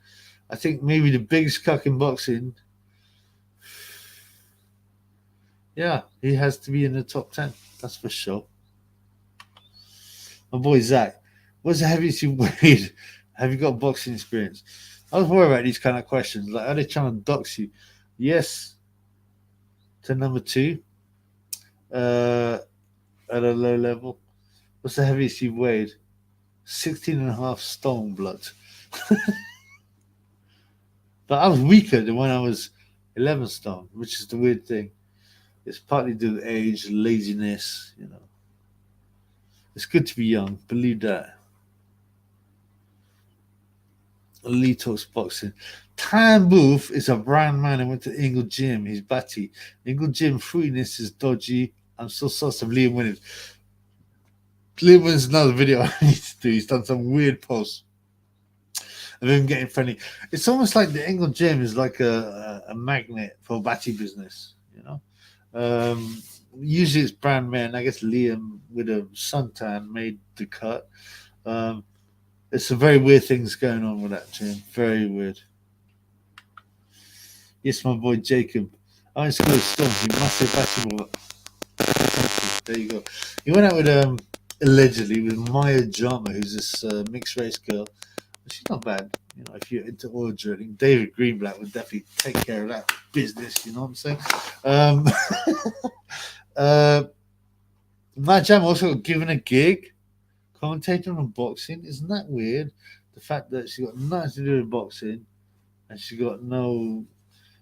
I think maybe the biggest cuck in boxing. Yeah, he has to be in the top 10. That's for sure. My boy Zach, what's the heaviest you weighed? Have you got boxing experience? I was worried about these kind of questions. Like, are they trying to dox you? Yes, to number 2 at a low level. What's the heaviest you weighed? 16.5 stone, blood. But I was weaker than when I was 11 stone, which is the weird thing. It's partly due to age, laziness, you know. It's good to be young, believe that. Lee talks boxing. Tan Booth is a brown man who went to Ingle Gym. He's batty. Ingle Gym fruitiness is dodgy. I'm so sorry of Liam Williams. Liam Williams is another video I need to do. He's done some weird posts of him getting friendly. It's almost like the Ingle Gym is like a magnet for batty business, you know. Usually it's brown men. I guess Liam with a suntan made the cut. It's some very weird things going on with that gym. Very weird. Yes, my boy Jacob. I went to school with Storm. He must have basketball. There you go. He went out with allegedly with Maya Jama, who's this mixed race girl. She's not bad, you know. If you're into oil drilling, David Greenblatt would definitely take care of that business. You know what I'm saying? My jam also got given a gig commentating on boxing. Isn't that weird? The fact that she got nothing to do with boxing and she got no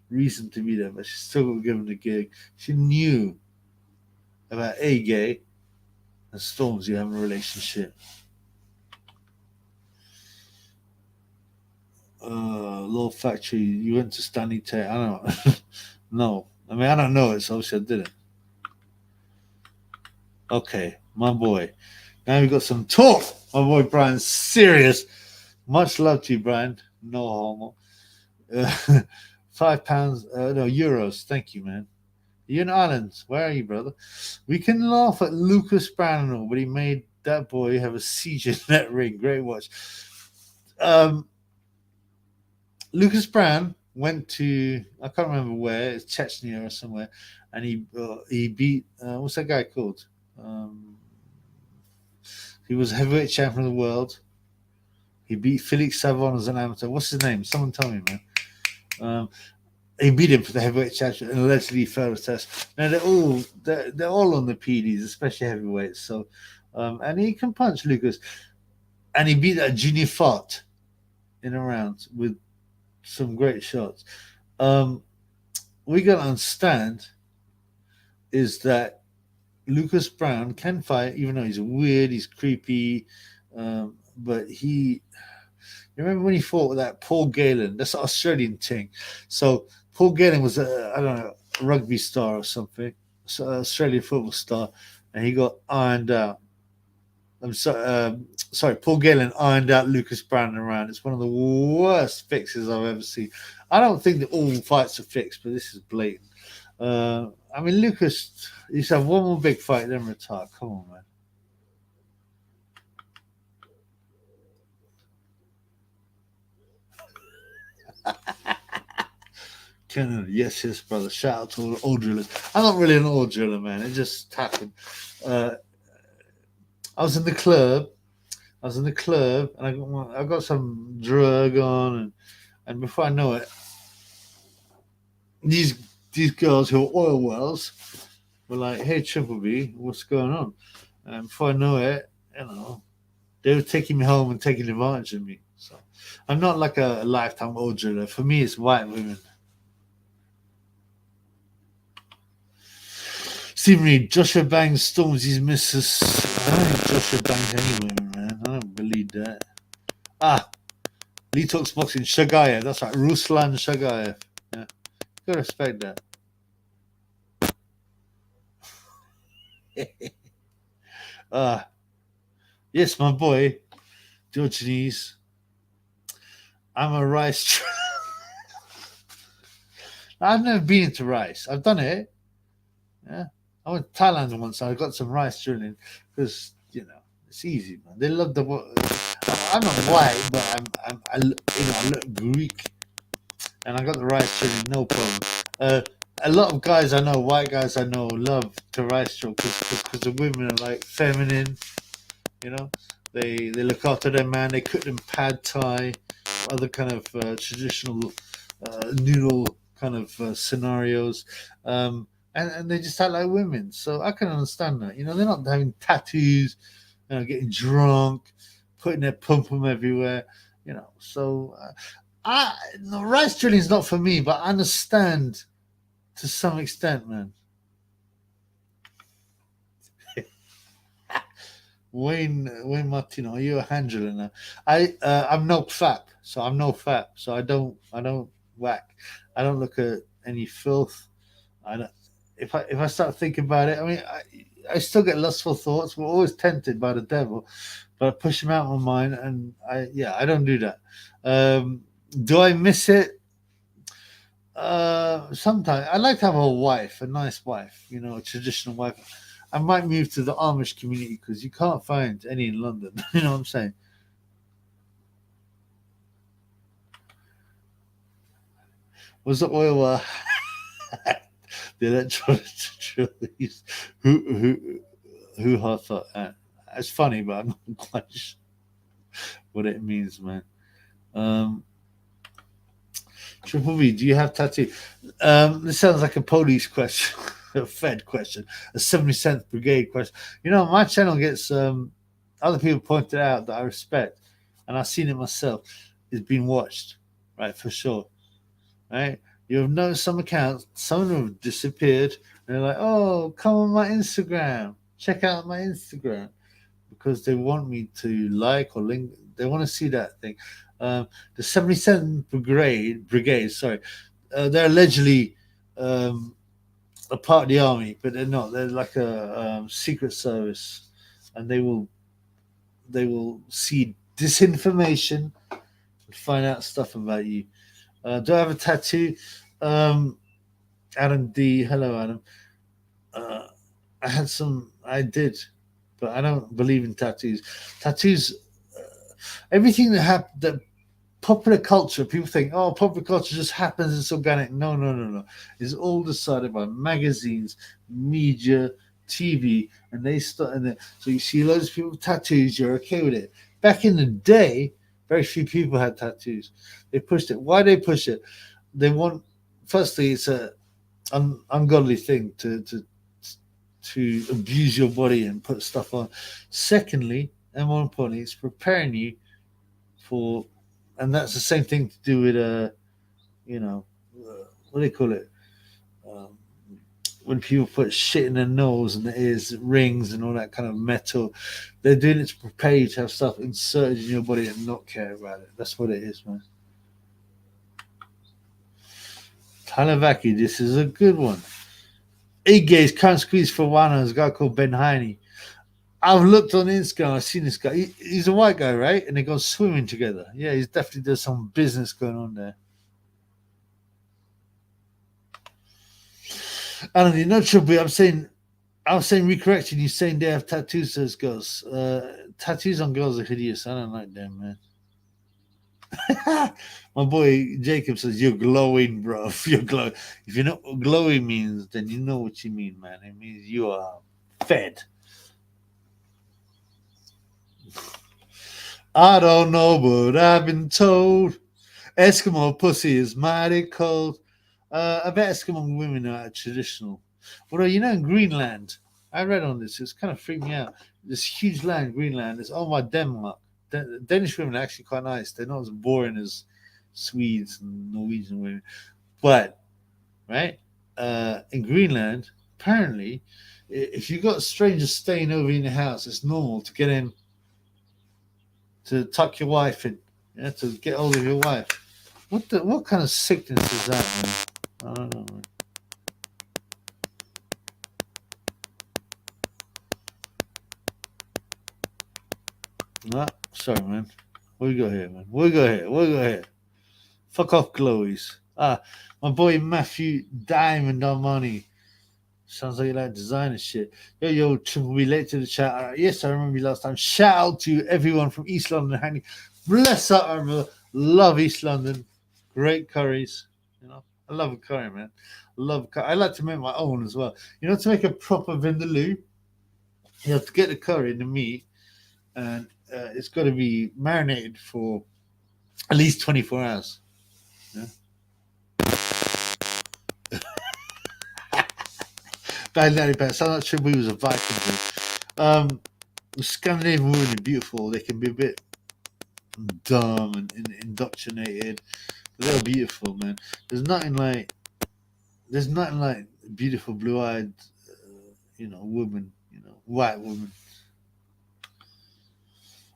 reason to be there, but she still got given a gig. She knew about gay and Stormzy having a relationship. Lord Factory, you went to Stanley Tate. I don't no. I mean, I don't know it, so obviously I didn't. Okay, my boy. Now we got some talk. My boy Brian's serious. Much love to you, Brian. No homo. Uh, £5, no, euros. Thank you, man. You in Ireland. Where are you, brother? We can laugh at Lucas Brown and all, but he made that boy have a seizure in that ring. Great watch. Lucas Brown went to, I can't remember where, it's Chechnya or somewhere, and he beat what's that guy called? He was heavyweight champion of the world. He beat Felix Savon as an amateur. What's his name? Someone tell me, man. He beat him for the heavyweight championship and allegedly failed a test. Now they're all on the PDs, especially heavyweights. So, and he can punch Lucas, and he beat that junior fart in a round with some great shots. We gotta understand is that Lucas Brown can fight, even though he's weird, he's creepy, but he. You remember when he fought with that Paul Galen? That's an Australian thing. So Paul Galen was I don't know, a rugby star or something, so Australian football star, and he got ironed out. I'm sorry, Paul Galen ironed out Lucas Brown around. It's one of the worst fixes I've ever seen. I don't think that all fights are fixed, but this is blatant. I mean, Lucas, he's had one more big fight, then retire. Come on, man. Yes, brother. Shout out to all the old drillers. I'm not really an old driller, man. It just happened. Uh, I was in the club. And I got some drug on, and before I know it, these girls who are oil wells were like, "Hey, Triple B, what's going on?" And before I know it, they were taking me home and taking advantage of me. So I'm not like a lifetime old driller. For me, it's white women. Stephen Reed, Joshua bangs Stormzy's missus. I don't think Joshua bangs any women, man. I don't believe that. Lee Talks Boxing, Shagayev. That's right, Ruslan Shagayev. Yeah, you gotta respect that. Yes, my boy, Diogenes. I'm a rice. I've never been to rice. I've done it. Yeah, I went to Thailand once. I got some rice drilling because it's easy, man. They love the. I'm not white, but I look Greek, and I got the rice drilling, no problem. A lot of guys I know, white guys I know, love to rice drill because the women are like feminine. They look after their man. They cook them pad thai, other kind of traditional noodle kind of scenarios. And they just act like women. So I can understand that. They're not having tattoos, getting drunk, putting their pum pum everywhere. So no, rice drilling is not for me, but I understand to some extent, man. Wayne Martino, are you a hand driller now? I'm no fap, so I'm no fap, so I don't whack. I don't look at any filth. I don't, if I start thinking about it, I mean, I still get lustful thoughts. We're always tempted by the devil, but I push them out of my mind, and I don't do that. Do I miss it? Sometimes I like to have a wife, a nice wife, a traditional wife. I might move to the Amish community because you can't find any in London. You know what I'm saying? Was the oil the electronic trilogies? Who have thought that? It's funny, but I'm not quite sure what it means, man. Triple V, do you have tattoo? This sounds like a police question. a Fed question, a 77th Brigade question. You know, my channel gets other people pointed out that I respect, and I've seen it myself. It's been watched, right, for sure, right. You've noticed some accounts, some of them have disappeared, and they're like, "Oh, come on my Instagram, check out my Instagram," because they want me to like or link. They want to see that thing. The 77th Brigade, sorry, they're allegedly a part of the army, but they're not. They're like a secret service, and they will see disinformation and find out stuff about you. Do I have a tattoo? Adam D. Hello, Adam. Uh, I had some. I did, but I don't believe in tattoos. Tattoos. Everything that popular culture, people think, oh, popular culture just happens, it's organic. No, no, no, no. It's all decided by magazines, media, TV, and they start. So you see loads of people with tattoos, you're okay with it. Back in the day, very few people had tattoos. They pushed it. Why they push it? They want. Firstly, it's a ungodly thing to abuse your body and put stuff on. Secondly, and more importantly, it's preparing you for, and that's the same thing to do with you know, what do they call it? Um, when people put shit in their nose and their ears, rings and all that kind of metal, they're doing it to prepare you to have stuff inserted in your body and not care about it. That's what it is, man. Talavaki, this is a good one. E-gays can't squeeze for one. There's a guy called Ben Heine. I've looked on Instagram. I've seen this guy. He's a white guy, right? And they go swimming together. Yeah, he's definitely there's some business going on there. Alan, you're not sure, but I was saying recorrecting you saying they have tattoos as girls. Tattoos on girls are hideous. I don't like them, man. My boy Jacob says you're glowing, bro. You're glowing. If you know what glowing means, then you know what you mean, man. It means you are fed. I don't know, but I've been told Eskimo pussy is mighty cold. I bet Eskimo women are traditional. Although, you know, in Greenland, I read on this, it's kind of freaked me out. This huge land, Greenland, is owned by Denmark. Danish women are actually quite nice. They're not as boring as Swedes and Norwegian women. But, right, in Greenland, apparently, if you've got strangers staying over in your house, it's normal to get in, to tuck your wife in, yeah, to get hold of your wife. What kind of sickness is that, man? I don't know, man. No, sorry, man. What we got here, man? What we got here? Fuck off, glowies. My boy Matthew Diamond on money. Sounds like you like designer shit. Yo, Triple B, late to the chat. Yes, I remember you last time. Shout out to everyone from East London. Handy. Bless up, our brother. Love East London. Great curries. You know, I love a curry, man. I like to make my own as well. You know, to make a proper vindaloo, you have to get the curry and the meat, and it's got to be marinated for at least 24 hours. Yeah. Bad Larry Bad. Sound like Triple B was a Viking. Scandinavian women are beautiful. They can be a bit dumb and indoctrinated, but they're beautiful, man. There's nothing like beautiful blue-eyed, woman, white woman.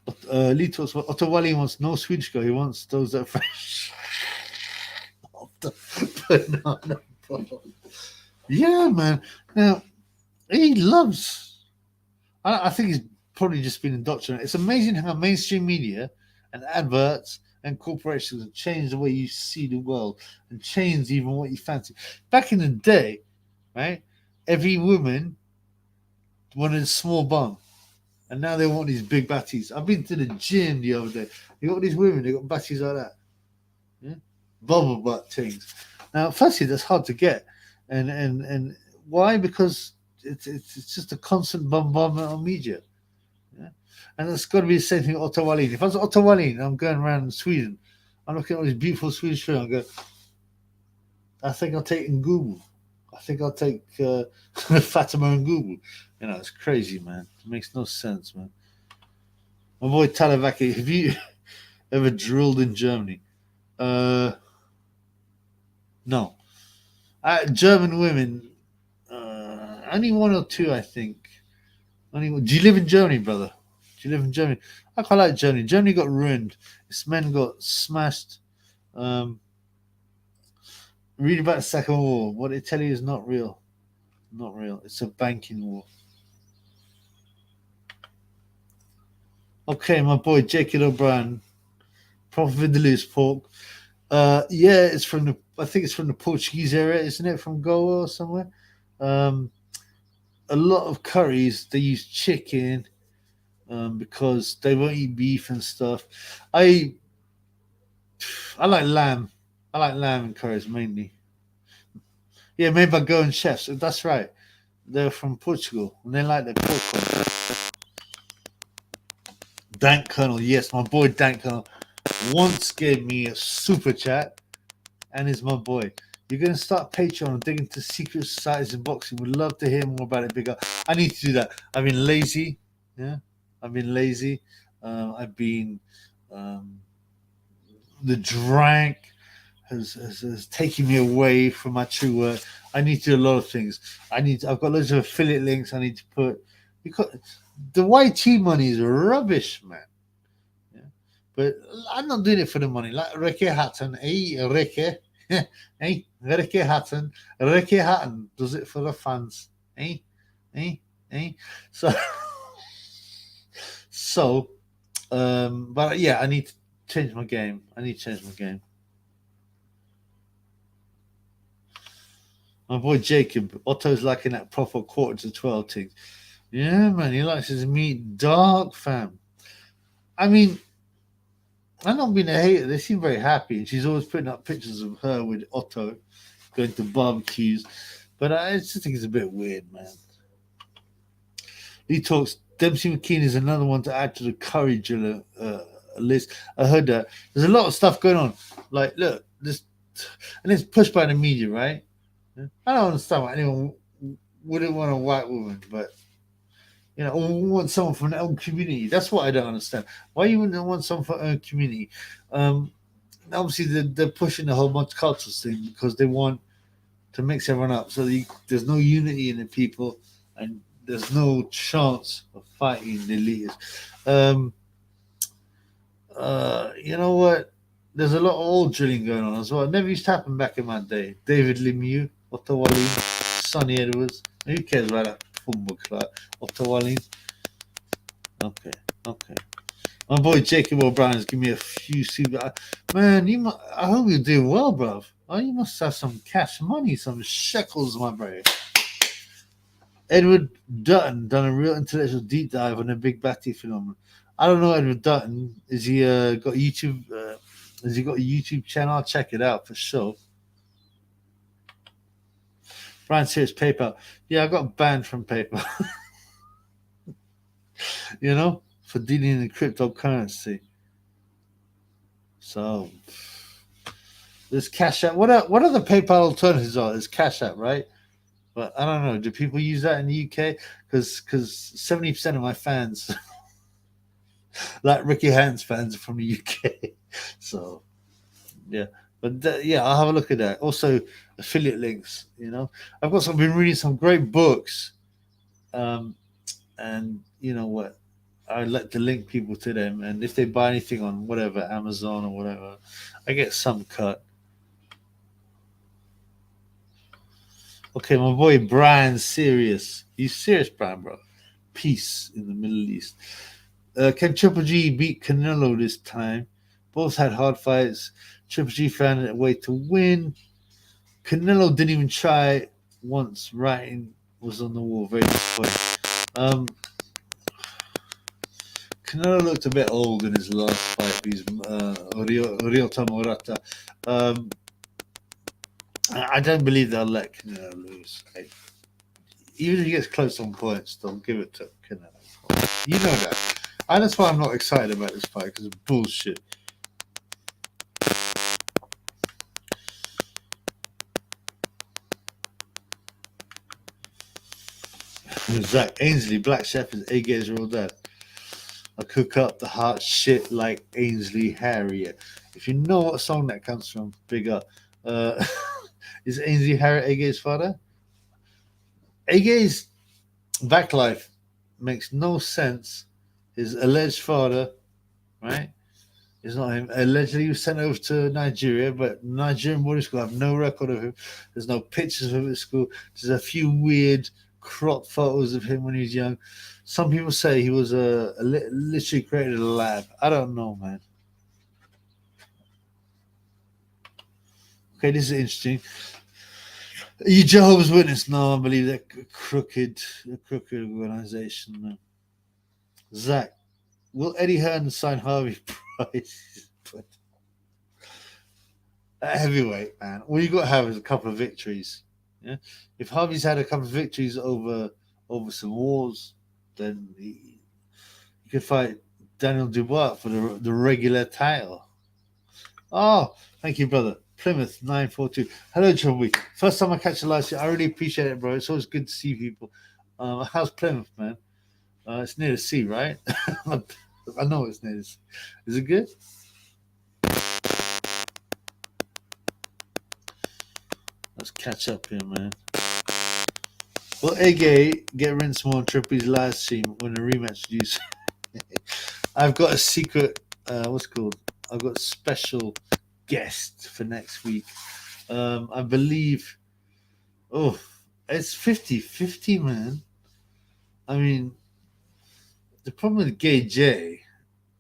Litos, Otto Wally wants no Swedish girl. He wants those that are fresh. Banana ball. Yeah, man. Now he loves. I think he's probably just been indoctrinated. It's amazing how mainstream media and adverts and corporations have changed the way you see the world and changed even what you fancy. Back in the day, right? Every woman wanted a small bum. And now they want these big batties. I've been to the gym the other day. You got these women, they got batties like that. Yeah? Bubble butt things. Now, firstly, that's hard to get. And why? Because it's just a constant bombardment on media. Yeah? And it's got to be the same thing with Otto Wallin. If I was Otto Wallin, I'm going around Sweden, I'm looking at all these beautiful Swedish women, I go, I think I'll take it in Google. I think I'll take Fatima and Google. You know, it's crazy, man. It makes no sense, man. My boy Talavaki, have you ever drilled in Germany? No. German women, only one or two, I think. Only one. Do you live in Germany, brother? Do you live in Germany? I quite like Germany. Germany got ruined. Its men got smashed. Um, read about the Second War. What they tell you is not real. Not real. It's a banking war. Okay, my boy Jacob O'Brien, Prophet Vindaloo's pork. Yeah, it's from the. I think it's from the Portuguese area, isn't it? From Goa or somewhere. Um, a lot of curries they use chicken because they won't eat beef and stuff. I I like lamb. I like lamb and curries mainly. Yeah, made by Goan chefs. That's right. They're from Portugal and they like their pork. Dank Colonel, yes, my boy Dank Colonel once gave me a super chat and is my boy. You're going to start Patreon and dig into secret societies and boxing. Would love to hear more about it bigger. I need to do that. I've been lazy. Yeah, I've been lazy. I've been the drank has taken me away from my true work. I need to do a lot of things. I've got loads of affiliate links I need to put because the YT money is rubbish, man. Yeah. But I'm not doing it for the money. Like Ricky Hatton, hey Ricky, hey Ricky Hatton, Ricky Hatton does it for the fans, hey, hey, hey. But yeah, I need to change my game. My boy Jacob, Otto's liking that proper quarter to 12 thing. Yeah, man, he likes his meat dark, fam. I mean, I'm not being a hater. They seem very happy. And she's always putting up pictures of her with Otto going to barbecues. But I just think it's a bit weird, man. He talks. Dempsey McKean is another one to add to the curry driller list. I heard that. There's a lot of stuff going on. Like, look, this, and it's pushed by the media, right? I don't understand why anyone wouldn't want a white woman, but want someone from their own community. That's what I don't understand. Why you wouldn't want someone from their own community? Obviously, they're pushing the whole multicultural thing because they want to mix everyone up. So there's no unity in the people, and there's no chance of fighting the leaders. You know what? There's a lot of old drilling going on as well. It never used to happen back in my day. David Lemieux, Otto Wallin, Sonny Edwards. Who cares about that football club? Otto Wallin. Okay. My boy Jacob O'Brien's give me a few super. Man, I hope you're doing well, bruv. Oh, you must have some cash money, some shekels, my bro. Edward Dutton done a real intellectual deep dive on the Big Batty phenomenon. I don't know Edward Dutton. Is he got YouTube? Has he got a YouTube channel? I'll check it out for sure. Brian says PayPal. Yeah, I got banned from PayPal. For dealing in cryptocurrency. So there's Cash App. What are the PayPal alternatives are? There's Cash App, right? But I don't know. Do people use that in the UK? Because 70% of my fans, like Ricky Hatton's fans, are from the UK. So yeah. But I'll have a look at that. Also, affiliate links. I've been reading some great books, and you know what? I like to link people to them, and if they buy anything on whatever Amazon or whatever, I get some cut. Okay, my boy Brian, serious. He's serious, Brian, bro. Peace in the Middle East. Can Triple G beat Canelo this time? Both had hard fights. Triple G found a way to win. Canelo didn't even try once. Writing was on the wall. Very disappointing. Canelo looked a bit old in his last fight. He's Ryota Morata. I don't believe they'll let Canelo lose. Even if he gets close on points, they'll give it to Canelo. You know that. And that's why I'm not excited about this fight, because it's bullshit. Zach Ainsley, Black Chef is A-Gay's real dad. I cook up the hot shit like Ainsley Harriet. If you know what song that comes from, big up. Is Ainsley Harriet A-Gay's father? A-Gay's back life makes no sense. His alleged father, right? It's not him. Allegedly, he was sent over to Nigeria, but Nigerian boarding school have no record of him. There's no pictures of him at school. There's a few weird crop photos of him when he was young. Some people say he was literally created a lab. I don't know, man. Okay, this is interesting. Are you Jehovah's Witness? No, I believe that crooked organization. No. Zach, will Eddie Hearn sign Harvey Price? Heavyweight, man. All you got to have is a couple of victories. Yeah, if Harvey's had a couple of victories over some wars, then he could fight Daniel Dubois for the regular title. Oh, thank you, brother. Plymouth 942. Hello, Joey. First time I catch a live stream. I really appreciate it, bro. It's always good to see people. How's Plymouth, man? It's near the sea, right? I know it's near the sea. Is it good? Let's catch up here, man. Will A-Gay get rinsed more on Trippy's live stream when the rematch is? I've got a secret, what's it called? I've got a special guest for next week. I believe, it's 50-50, man. I mean, the problem with GayJ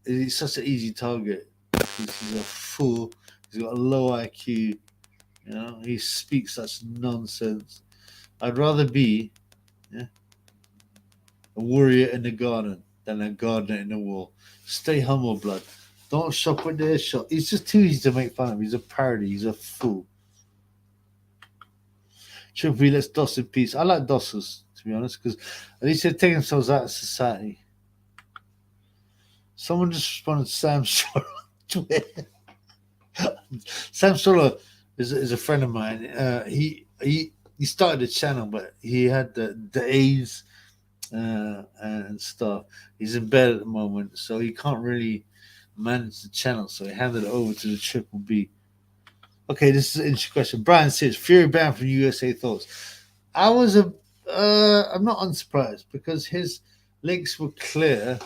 is he's such an easy target. He's a fool. He's got a low IQ. You know, he speaks such nonsense. I'd rather be a warrior in the garden than a gardener in the wall. Stay humble, blood. Don't shop with their shop. He's just too easy to make fun of. He's a parody. He's a fool. Triple B, let's DOS in peace. I like DOSers, to be honest, because at least they're taking themselves out of society. Someone just responded to Sam Stroller on Twitter. Sam Stroller is a friend of mine. He started a channel, but he had the A's and stuff. He's in bed at the moment, so he can't really manage the channel. So he handed it over to the Triple B. Okay, this is an interesting question. Brian says Fury banned from USA Thoughts. I'm not unsurprised because his links were clear.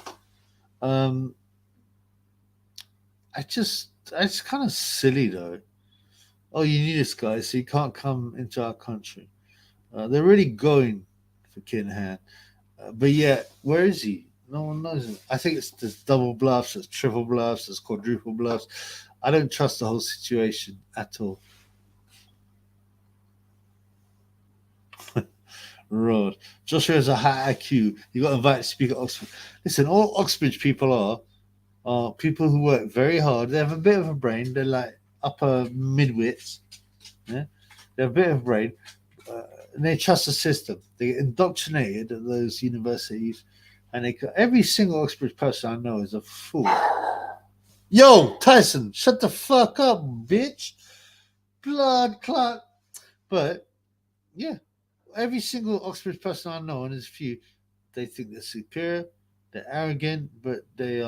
It's kind of silly though. Oh, you need this guy, so you can't come into our country. They're really going for Kinhan. But yeah, where is he? No one knows him. I think there's double bluffs, there's triple bluffs, there's quadruple bluffs. I don't trust the whole situation at all. Rod. Joshua has a high IQ. You got invited to speak at Oxford. Listen, all Oxbridge people are people who work very hard. They have a bit of a brain. They're like upper midwits. Yeah? They have a bit of a brain. And they trust the system. They get indoctrinated at those universities. And every single Oxbridge person I know is a fool. Yo, Tyson, shut the fuck up, bitch. Blood clot. But, yeah, every single Oxbridge person I know, and there's a few, they think they're superior, they're arrogant, but they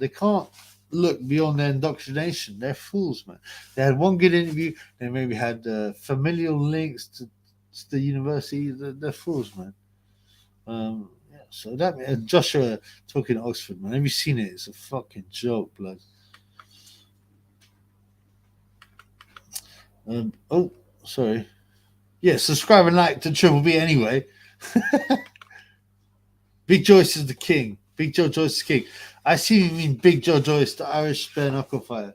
can't look beyond their indoctrination. They're fools, man. They had one good interview. They maybe had familial links to the university. They're fools, man. Yeah, so that Joshua talking to Oxford, man. Have you seen it? It's a fucking joke, blood. Sorry. Yeah, subscribe and like to Triple B anyway. Big Joyce is the king. Big Joe Joyce is king. I see you mean Big Joe Joyce, the Irish bare knuckle fighter.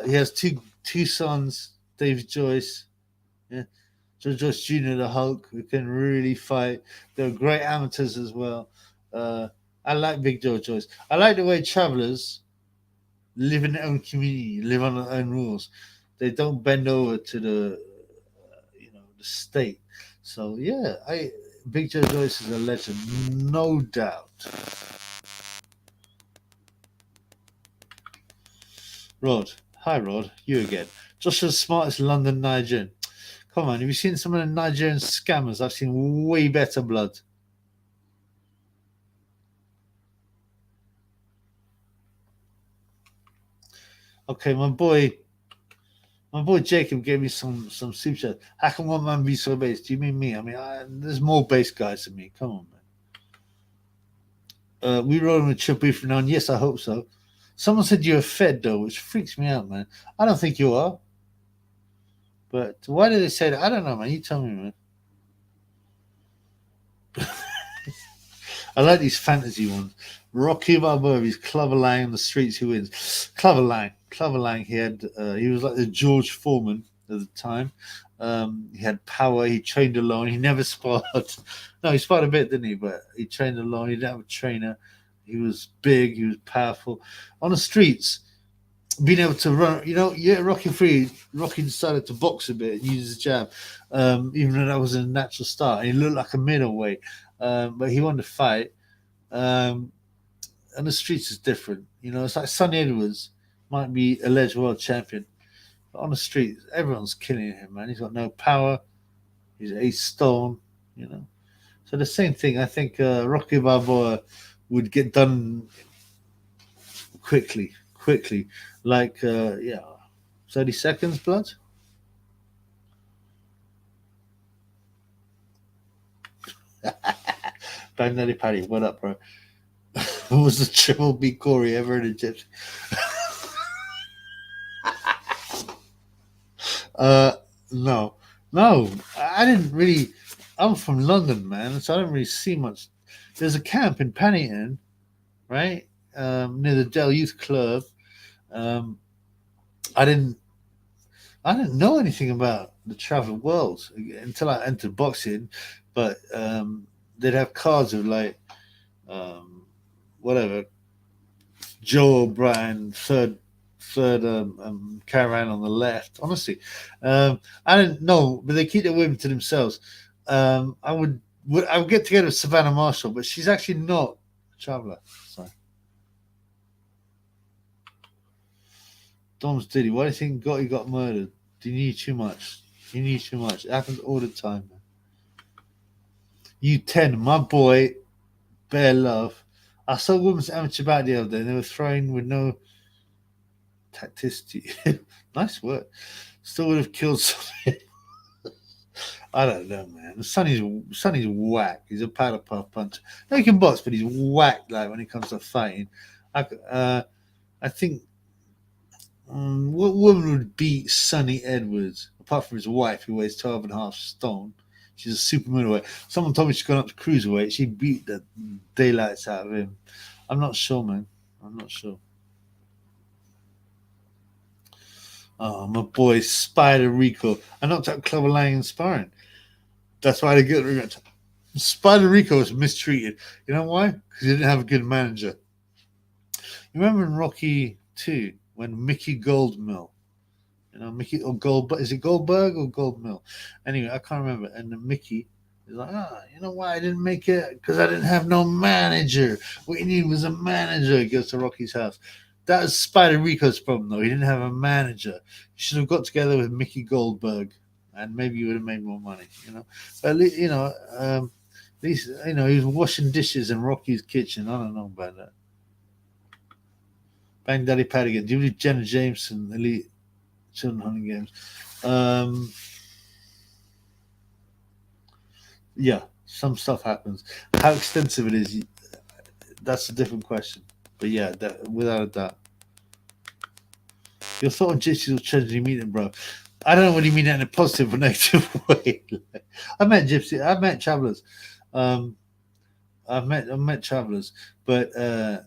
He has two sons, David Joyce. Yeah. Joe Joyce Jr., the Hulk, who can really fight. They're great amateurs as well. I like Big Joe Joyce. I like the way travelers live in their own community, live on their own rules. They don't bend over to the state. So yeah, Big Joe Joyce is a legend, no doubt. Rod, hi Rod, you again. Joshua's smartest London Nigerian. Come on, have you seen some of the Nigerian scammers? I've seen way better blood. Okay, my boy Jacob gave me some super chat. How can one man be so base? Do you mean me? I mean, there's more base guys than me. Come on, man. We rolling with Chip Beef now. Yes, I hope so. Someone said you're fed though, which freaks me out, man. I don't think you are. But why did they say that? I don't know, man. You tell me, man. I like these fantasy ones. Rocky Balboa, he's Clover Lang on the streets. Who wins? Clover Lang. Clover Lang. He was like the George Foreman at the time. He had power. He trained alone. He never sparred. No, he sparred a bit, didn't he? But he trained alone. He didn't have a trainer. He was big. He was powerful on the streets. Being able to run, Rocky decided to box a bit and use his jab, even though that was a natural start. And he looked like a middleweight, but he won the fight. And the streets is different. It's like Sonny Edwards might be alleged world champion, but on the streets, everyone's killing him, man. He's got no power. He's 8 stone, you know. So the same thing. I think Rocky Balboa would get done quickly, like 30 seconds, blood. Baghdadi Paddy, what up, bro? Was the triple B Corey ever in Egypt? No, I didn't really. I'm from London, man, so I don't really see much. There's a camp in Paddington, right, near the Dell Youth Club. Um, I didn't know anything about the travel world until I entered boxing, but they'd have cards of like whatever Joe O'Brien, third caravan on the left. Honestly, I didn't know, but they keep their women to themselves. I would get together with Savannah Marshall, but she's actually not a traveler. So. Dom's Diddy, why do you think Gotti got murdered? Do you need too much? You need too much. It happens all the time, man. U10, my boy, Bear Love. I saw a women's amateur bout the other day, and they were throwing with no tacticity. Nice work. Still would have killed something. I don't know, man. Sonny's whack. He's a powder puff puncher. No, he can box, but he's whack. Like when it comes to fighting, I think what woman would beat Sonny Edwards apart from his wife, who weighs 12.5 stone? She's a super middleweight. Someone told me she's gone up to cruiserweight. She beat the daylights out of him. I'm not sure, man. I'm not sure. Oh, my boy Spider Rico. I knocked out Clover Lang in sparring. That's why I get regret. Spider Rico was mistreated. You know why? Because he didn't have a good manager. You remember in Rocky 2 when Mickey Goldmill, Mickey or Goldberg, is it Goldberg or Goldmill? Anyway, I can't remember. And then Mickey is like, you know why I didn't make it? Because I didn't have no manager. What you need was a manager. He goes to Rocky's house. That was Spider Rico's problem, though. He didn't have a manager. He should have got together with Mickey Goldberg, and maybe you would have made more money. But at least, at least he was washing dishes in Rocky's kitchen. I don't know about that. Bang Daddy Padigan. Do you believe Jenna Jameson elite children hunting games? Yeah, some stuff happens. How extensive it is, that's a different question. But yeah, without a doubt. Your thought on gypsies will change your meeting, bro. I don't know what you mean that in a positive or negative way. I met gypsies. I met travelers. I've met travelers, but I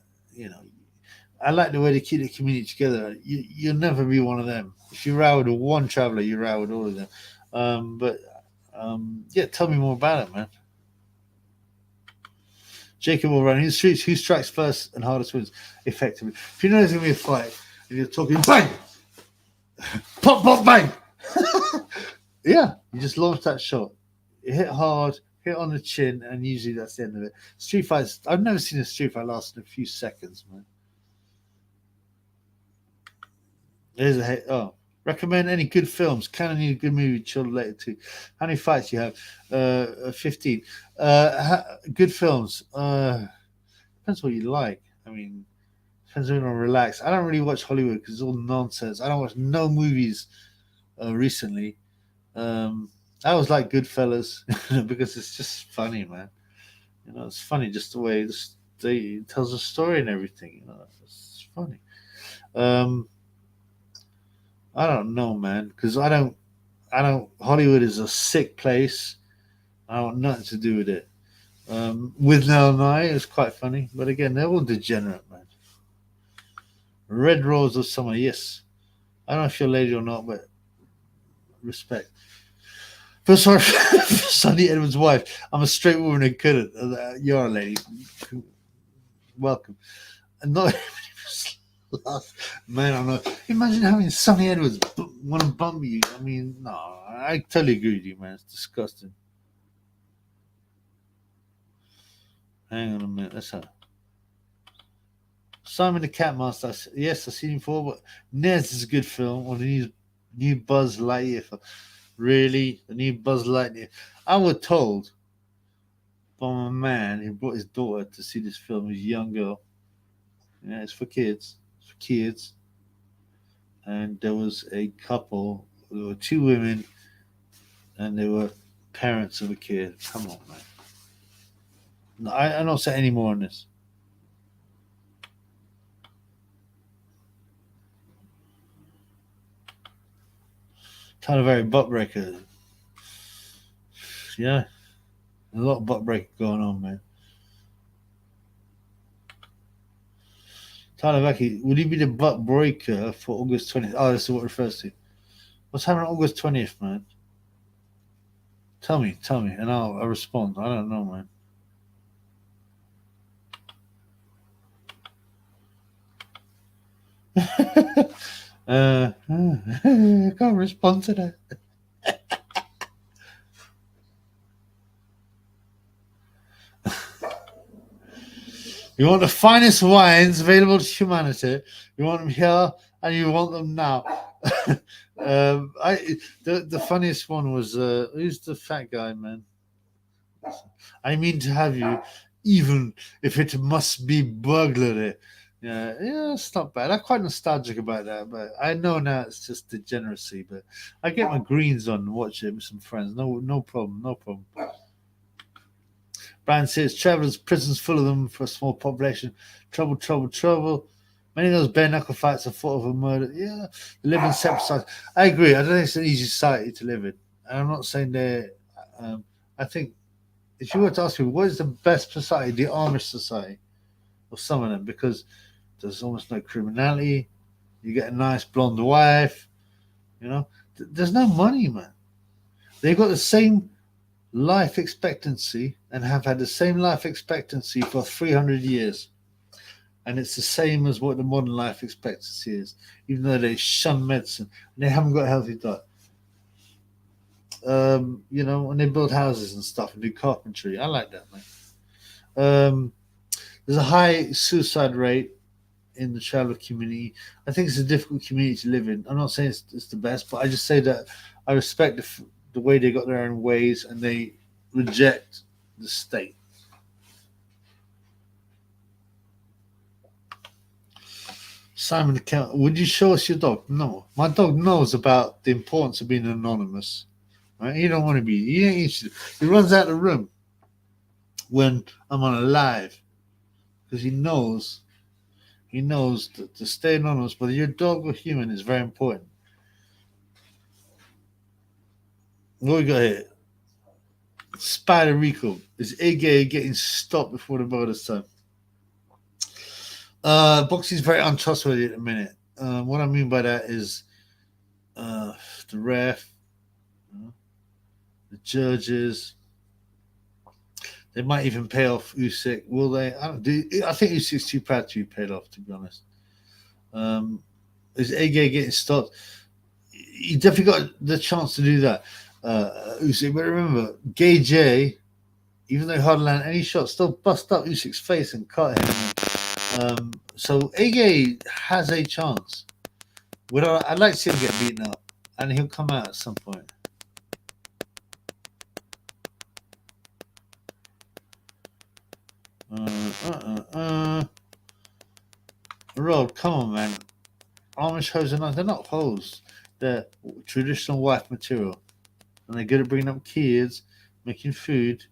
like the way they keep the community together. You'll never be one of them. If you row with one traveler, you row with all of them. Yeah, tell me more about it, man. Jacob will run in the streets. Who strikes first and hardest wins effectively. If you know there's going to be a fight and you're talking bang, pop, pop, bang. Yeah, you just launch that shot. You hit hard, hit on the chin, and usually that's the end of it. Street fights, I've never seen a street fight last in a few seconds, man. There's a hit. Oh, recommend any good films. Can I need a good movie chill later too? How many fights you have? 15. Good films. Depends what you like. I mean, Depends when I relax. I don't really watch Hollywood because it's all nonsense. I don't watch no movies recently. I was like Goodfellas because it's just funny, man. It's funny just the way it tells a story and everything. It's funny. Um, I don't know, man, because I don't. Hollywood is a sick place. I want nothing to do with it. With Nell and I, it's quite funny, but again, they're all degenerate, man. Red Rose of Summer, yes. I don't know if you're a lady or not, but respect. First one, Sonny Edwards' wife. I'm a straight woman and couldn't. You're a lady. Welcome. And not man, I don't know. Imagine having Sonny Edwards want to bump you. I mean, no, I totally agree with you, man. It's disgusting. Hang on a minute. Let's have Simon the Cat Master. Yes, I've seen him before, but Nez is a good film. Or the new Buzz Lightyear film. Really? The new Buzz Lightyear. I was told by my man who brought his daughter to see this film, his young girl. Yeah, it's for kids. It's for kids. And there was a couple. There were two women, and they were parents of a kid. Come on, man. No, I don't say any more on this. Kind of very butt breaker. Yeah, a lot of butt breaker going on, man. Tyler Becky, would he be the butt breaker for August 20th? Oh, that's what it refers to. What's happening on August 20th, man? Tell me, and I'll respond. I don't know, man. I can't respond to that. You want the finest wines available to humanity. You want them here, and you want them now. The funniest one was who's the fat guy, man? I mean to have you, even if it must be burglary. Yeah, it's not bad. I'm quite nostalgic about that, but I know now it's just degeneracy. But I get my greens on and watch it with some friends. No problem, no problem. Brian says travelers, prisons full of them for a small population. Trouble, trouble, trouble. Many of those bare knuckle fights are thought of a murder. Yeah, they live in separate societies. I agree. I don't think it's an easy society to live in. And I'm not saying they're. I think if you were to ask me what is the best society, the Amish society, or some of them, because there's almost no criminality. You get a nice blonde wife. There's no money, man. They've got the same life expectancy and have had the same life expectancy for 300 years. And it's the same as what the modern life expectancy is, even though they shun medicine and they haven't got a healthy diet. And they build houses and stuff and do carpentry. I like that, man. There's a high suicide rate in the traveler community. I think it's a difficult community to live in. I'm not saying it's the best, but I just say that I respect the way they got their own ways and they reject the state. Simon the Cat, would you show us your dog? No. My dog knows about the importance of being anonymous. Right? He don't want to be. He ain't interested. He runs out of the room when I'm on a live because he knows that to stay anonymous, whether you're a dog or human, is very important. What we got here? Spider Rico. Is A-Gay getting stopped before the bonus time? Boxing's very untrustworthy at the minute. What I mean by that is the ref, the judges. They might even pay off Usyk. Will they? I think Usyk's too proud to be paid off, to be honest. Is A-Gay getting stopped? He definitely got the chance to do that. Usyk, but remember, GayJ, even though he hardly landed any shots, still bust up Usyk's face and cut him. So A-Gay has a chance. I'd like to see him get beaten up, and he'll come out at some point. Rod, come on, man. Amish hoes are not, they're not hoes. They're traditional wife material. And they're good at bringing up kids, making food,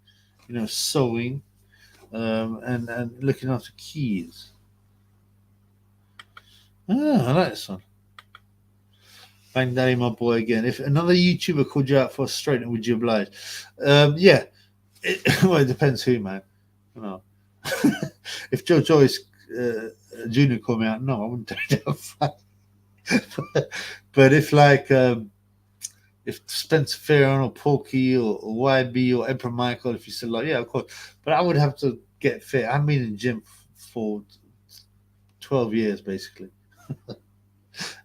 sewing, and looking after kids. I like this one. Bang Daddy, my boy, again. If another YouTuber called you out for a straightening, would you oblige? Yeah. Well, it depends who, man. If Joe Joyce Jr. called me out, no, I wouldn't take that. But if Spencer Farron or Porky or YB or Emperor Michael, if you said yeah, of course. But I would have to get fit. I've been in the gym for 12 years, basically.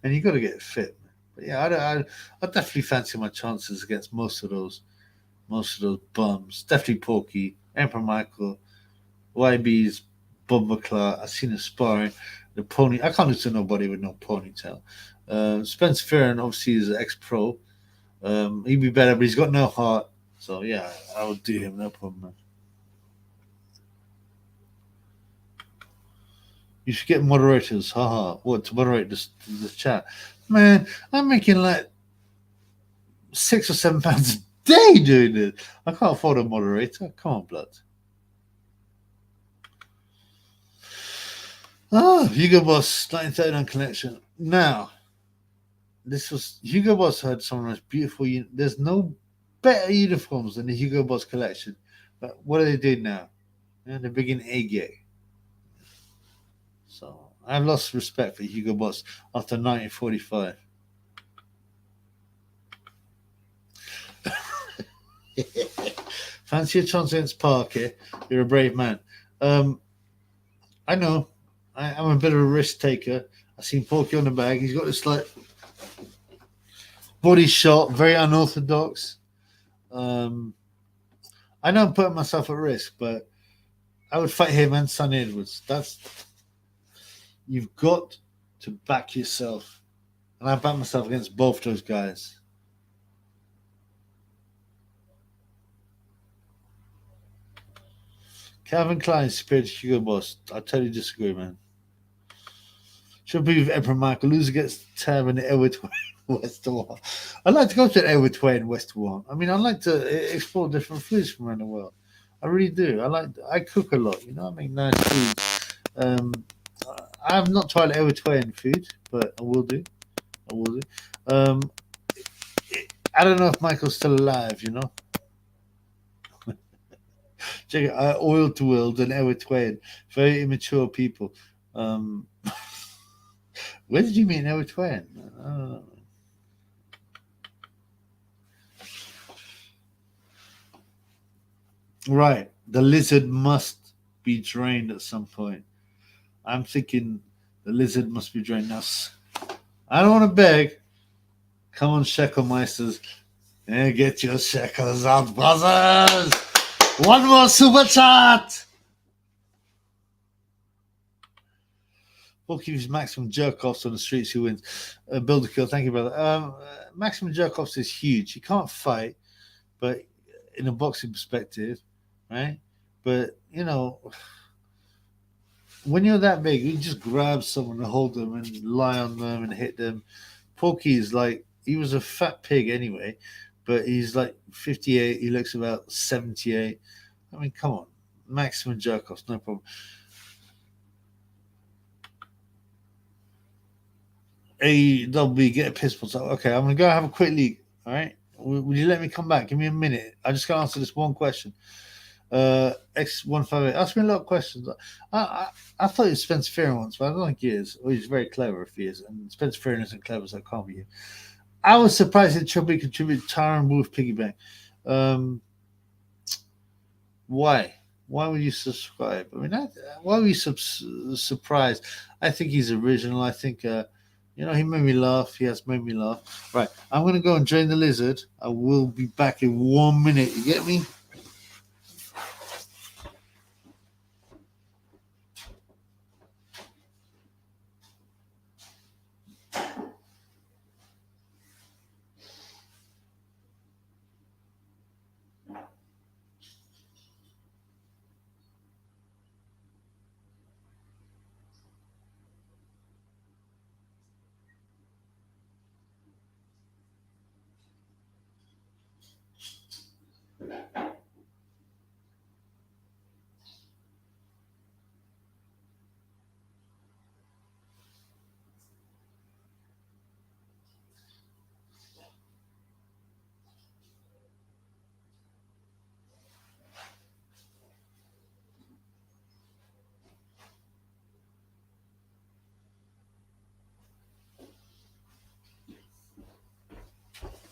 And you got to get fit. But yeah, I definitely fancy my chances against most of those bums. Definitely Porky, Emperor Michael, YB's Bumba Clark. I've seen him sparring. The pony. I can't lose to nobody with no ponytail. Spencer Farron obviously is an ex-pro. He'd be better, but he's got no heart. So yeah, I would do him, no problem, man. You should get moderators, haha. What, to moderate this chat? Man, I'm making like £6 or £7 a day doing this. I can't afford a moderator. Come on, blood. Hugo Boss, 1939 collection. Now, this was Hugo Boss had some of the most beautiful. There's no better uniforms than the Hugo Boss collection. But what do they do now? They're bringing gay. So I've lost respect for Hugo Boss after 1945. Fancy a chance against Parker? You're a brave man. I know. I'm a bit of a risk taker. I've seen Porky on the bag. He's got this like body shot, very unorthodox. I know I'm putting myself at risk, but I would fight him and Sonny Edwards. You've got to back yourself. And I back myself against both those guys. Calvin Klein superior to Hugo Boss. I totally disagree, man. Should be with Emperor Michael. Lose against Tab and the Edward West War. I'd like to go to the Edward Way in West War. I mean, I'd like to explore different foods from around the world. I really do. I cook a lot. I make nice food. I have not tried Eritrean food, but I will do. I don't know if Michael's still alive. Check it. Oil to world and Eritrean, very immature people. Where did you meet Eritrean? I don't know. Right, the lizard must be drained at some point. I'm thinking the lizard must be drained now. I don't want to beg. Come on, Shekelmeisters. And get your shekels out, brothers. One more super chat. We'll keep his maximum jerk-offs on the streets who wins. Build a kill. Thank you, brother. Maximum jerk-offs is huge. He can't fight, but in a boxing perspective, right? But, when you're that big, you just grab someone and hold them and lie on them and hit them. Porky is he was a fat pig anyway, but he's like 58. He looks about 78. I mean, come on. Maximum jerk-offs, no problem. AW, get a pistol. So, okay, I'm going to go have a quick leak. All right? Will you let me come back? Give me a minute. I just got to answer this one question. X158 asked me a lot of questions. I thought it was Spencer Farron once, but I don't think he is. Well, he's very clever if he is. And Spencer Farron isn't clever, so it can't be him. I was surprised that Chubby contributed Tyron Wolf Piggy Bank. Why? Why would you subscribe? I mean, why were you surprised? I think he's original. I think, he made me laugh. He has made me laugh. Right. I'm going to go and drain the lizard. I will be back in 1 minute. You get me?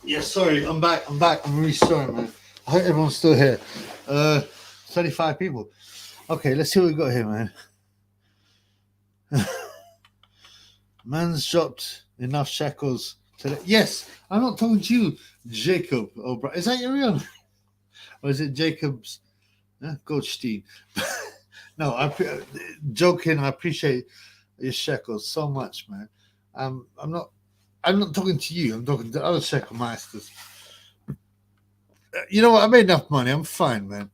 Yeah, sorry, I'm back. I'm really sorry, man. I hope everyone's still here. 35 people. Okay, let's see what we got here, man. Man's dropped enough shekels today. Yes, I'm not talking to you, Jacob. Oh, bro, is that your real name? Or is it Jacob's Goldstein? No, joking. I appreciate your shekels so much, man. I'm not. I'm not talking to you. I'm talking to other shekel masters. You know what? I made enough money. I'm fine, man.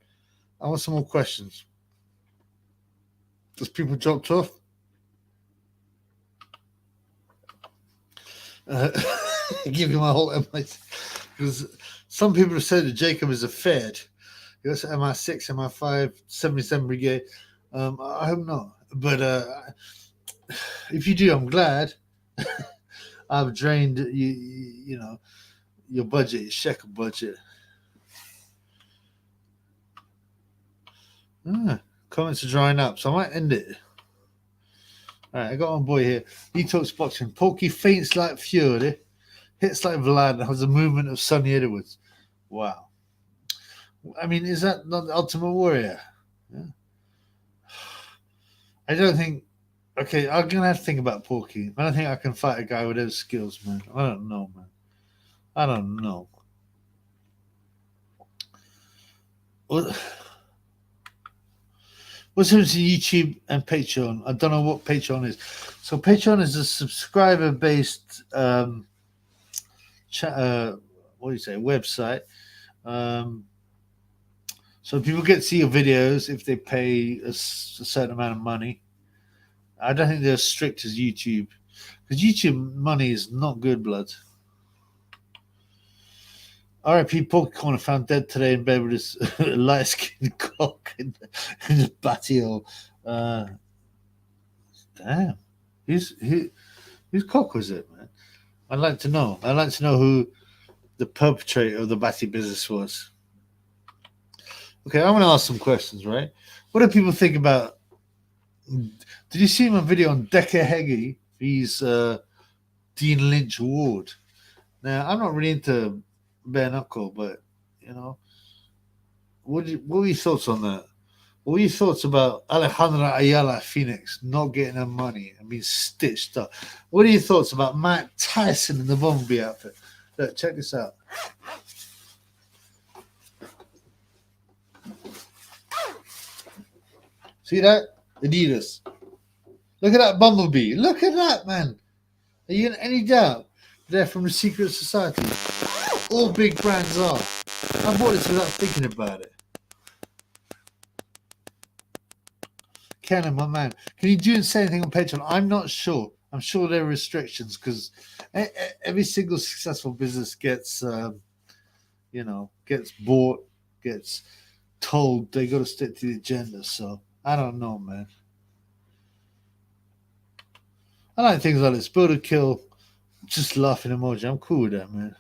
I want some more questions. Does people dropped off? Give you my whole MI, because some people have said that Jacob is a Fed. He goes to MI6, MI5, 77 Brigade. I hope not. But if you do, I'm glad. I've drained you know, your budget, your shekel budget. Comments are drying up, so I might end it. All right, I got one boy here. He talks boxing. Porky faints like Fury, hits like Vlad, and has the movement of Sonny Edwards. Wow. I mean, is that not the Ultimate Warrior? Yeah. I don't think. Okay, I'm gonna have to think about Porky. I don't think I can fight a guy with those skills, man. I don't know, man. I don't know. What's the difference in YouTube and Patreon? I don't know what Patreon is. So Patreon is a subscriber-based what do you say, website. So people get to see your videos if they pay a certain amount of money. I don't think they're as strict as YouTube, because YouTube money is not good, blood. R.I.P. Porky Corner found dead today in bed with his light-skinned cock in the batty hole. Damn, whose cock was it, man? I'd like to know. I'd like to know who the perpetrator of the batty business was. Okay, I'm going to ask some questions, right? What do people think about? Did you see my video on Decker Heggie? He's Dean Lynch Award. Now, I'm not really into bare knuckle, but you know, what were your thoughts on that? What were your thoughts about Alejandra Ayala Phoenix not getting her money and being stitched up? What are your thoughts about Mike Tyson in the Bumblebee outfit? Look, check this out. See that? Adidas. Look at that Bumblebee. Look at that, man. Are you in any doubt? They're from the secret society. All big brands are. I bought this without thinking about it. Canon, my man, can you do and say anything on Patreon? I'm not sure. I'm sure there are restrictions, because every single successful business gets, gets bought, gets told they got to stick to the agenda. So I don't know, man. I like things like this. Build a kill, just laughing emoji. I'm cool with that, man.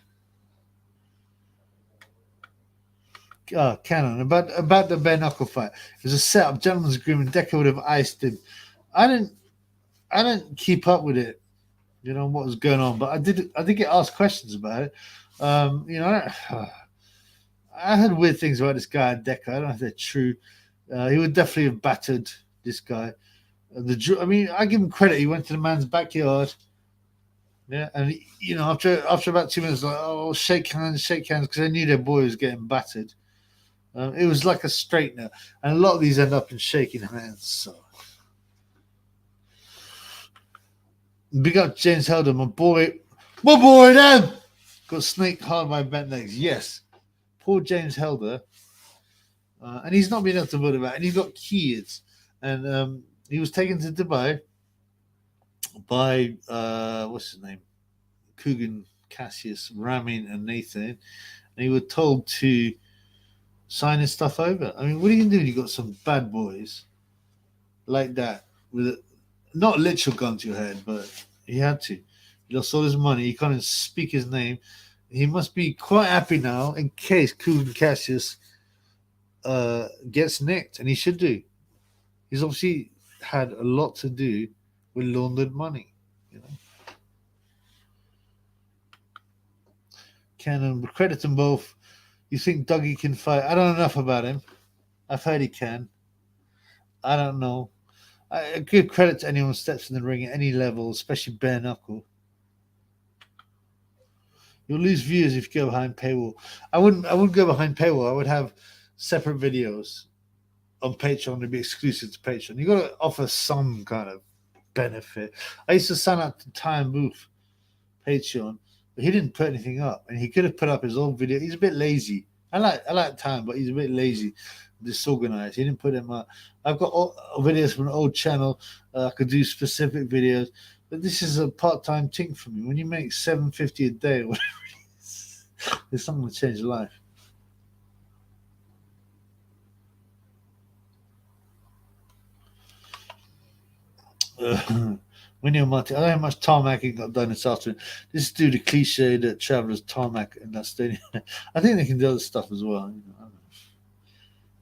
Canon, about the bare knuckle fight. It was a setup, gentleman's agreement. Decker would have iced him. I didn't keep up with it, what was going on, but I did get asked questions about it. I heard weird things about this guy Decker. I don't know if they're true. He would definitely have battered this guy. I give him credit. He went to the man's backyard. Yeah, and after about 2 minutes, like, oh, shake hands, because they knew their boy was getting battered. It was like a straightener, and a lot of these end up in shaking hands. So, big up James Helder, my boy, then got snaked hard by bent legs. Yes, poor James Helder, and he's not been able to put about, and he's got kids, and he was taken to Dubai by what's his name, Coogan, Cassius, Ramin, and Nathan, and he was told to sign his stuff over. I mean, what are you gonna do when you got some bad boys like that with a not literal gun to your head, but he had to. He lost all his money. He can't even speak his name. He must be quite happy now in case Coogan Cassius gets nicked, and he should do. He's obviously had a lot to do with laundered money. Can credit them both. You think Dougie can fight? I don't know enough about him. I've heard he can. I don't know. I give credit to anyone who steps in the ring at any level, especially bare knuckle. You'll lose viewers if you go behind paywall. I wouldn't go behind paywall. I would have separate videos on Patreon to be exclusive to Patreon. You got to offer some kind of benefit. I used to sign up to Time Booth Patreon, but he didn't put anything up, and he could have put up his old video. He's a bit lazy. I like Time, but he's a bit lazy, disorganized. He didn't put them up. I've got videos from an old channel. I could do specific videos, but this is a part-time thing for me. When you make $7.50 a day, whatever it is, it's something to change your life. Winnie Martin, I don't know how much tarmacking got done this afternoon. This is due to cliche that travelers tarmac in that stadium. I think they can do other stuff as well.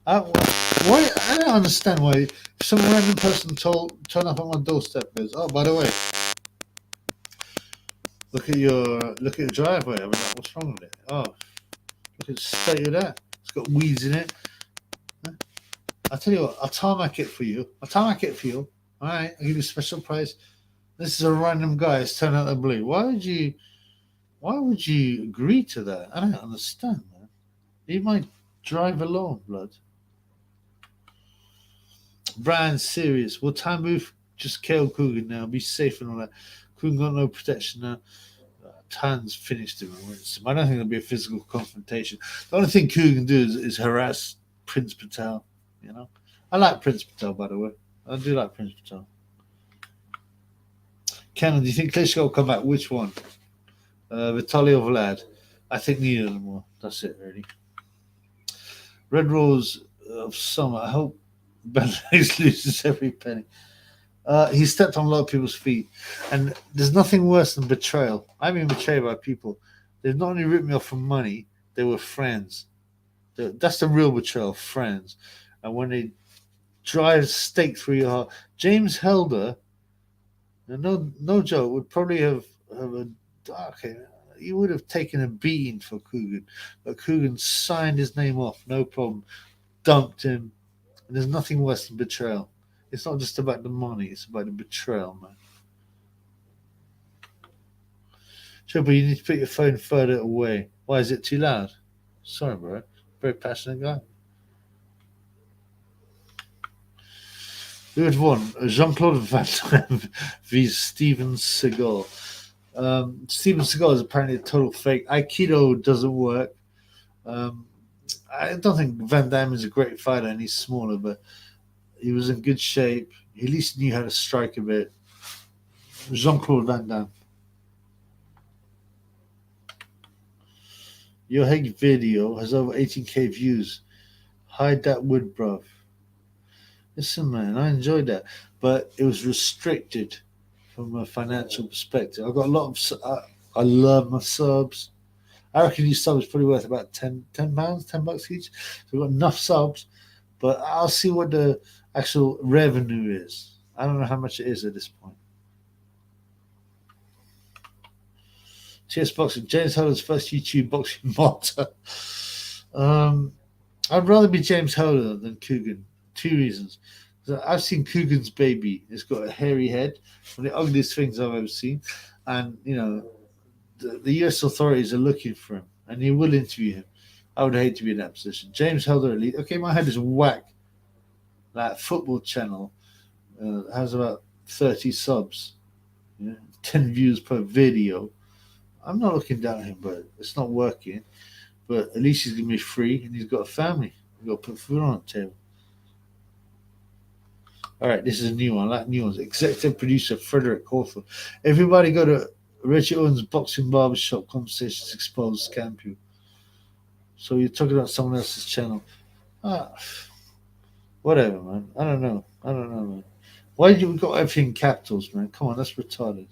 I don't understand why some random person turn up on my doorstep goes, oh, by the way, look at your driveway. I mean, what's wrong with it? Oh, look at the state of that. It's got weeds in it. I'll tell you what, I'll tarmac it for you. All right, I'll give you a special price. This is a random guy. It's turned out the blue. Why would you agree to that? I don't understand, man. You might drive alone, blood. Brian, serious. Will Time Booth just kill Coogan now? Be safe and all that. Coogan got no protection now. Tan's finished him. I don't think there'll be a physical confrontation. The only thing Coogan can do is harass Prince Patel. You know, I like Prince Patel, by the way. I do like Prince Patel. Canon, do you think Klitschko will come back? Which one? Vitaly or Vlad? I think neither of them will. That's it, really. Red Rose of Summer. I hope Bellatrix loses every penny. He stepped on a lot of people's feet. And there's nothing worse than betrayal. I've been betrayed by people. They've not only ripped me off for money, they were friends. That's the real betrayal, friends. And when they drive stake through your heart. James Helder, no joke, would probably have he would have taken a beating for Coogan, but Coogan signed his name off, no problem, dumped him, and there's nothing worse than betrayal. It's not just about the money, it's about the betrayal, man. Sure, but you need to put your phone further away. Why is it too loud? Sorry, bro. Very passionate guy. Who had won? Jean-Claude Van Damme v. Steven Seagal. Steven Seagal is apparently a total fake. Aikido doesn't work. I don't think Van Damme is a great fighter and he's smaller, but he was in good shape. He at least knew how to strike a bit. Jean-Claude Van Damme. Your Hague video has over 18k views. Hide that wood, bruv. Listen, man, I enjoyed that, but it was restricted from a financial perspective. I've got a lot of. I love my subs. I reckon these subs are probably worth about £10, $10 each. So we've got enough subs, but I'll see what the actual revenue is. I don't know how much it is at this point. Cheers, boxing. James Holder's first YouTube boxing martyr. I'd rather be James Holder than Coogan. 2 reasons. I've seen Coogan's baby. It's got a hairy head, one of the ugliest things I've ever seen. And, you know, the US authorities are looking for him, and he will interview him. I would hate to be in that position. James Helder Elite. Okay, my head is whack. That football channel has about 30 subs, 10 views per video. I'm not looking down at him, but it's not working. But at least he's going to be free, and he's got a family. He's got to put food on the table. All right, this is a new one. I like new ones. Executive producer Frederick Hawthorne. Everybody go to Reggie Owens' Boxing Barbershop Conversations Exposed Scam You. So you're talking about someone else's channel. Whatever, man. I don't know, man. Why do we got everything in capitals, man? Come on, that's retarded.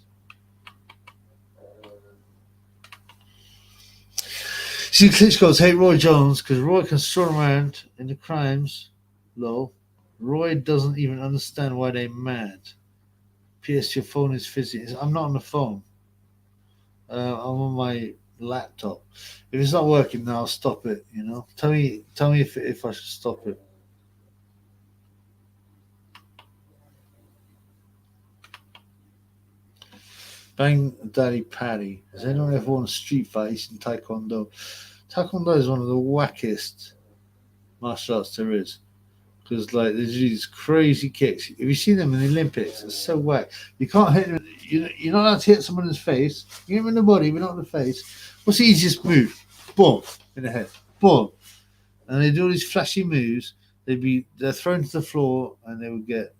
See, Klitschko's hate Roy Jones because Roy can stroll around in the crimes. Low. Roy doesn't even understand why they're mad. P.S. Your phone is fizzy. I'm not on the phone. I'm on my laptop. If it's not working now, I'll stop it. You know, tell me if I should stop it. Bang Daddy Paddy. Has anyone ever won a street fight in Taekwondo? Taekwondo is one of the wackiest martial arts there is. Because like there's these crazy kicks. If you see them in the Olympics, it's so whack. You can't hit them. You're not allowed to hit someone in the face. You hit them in the body, but not in the face. What's the easiest move? Boom in the head. Boom. And they do all these flashy moves. They're thrown to the floor and they would get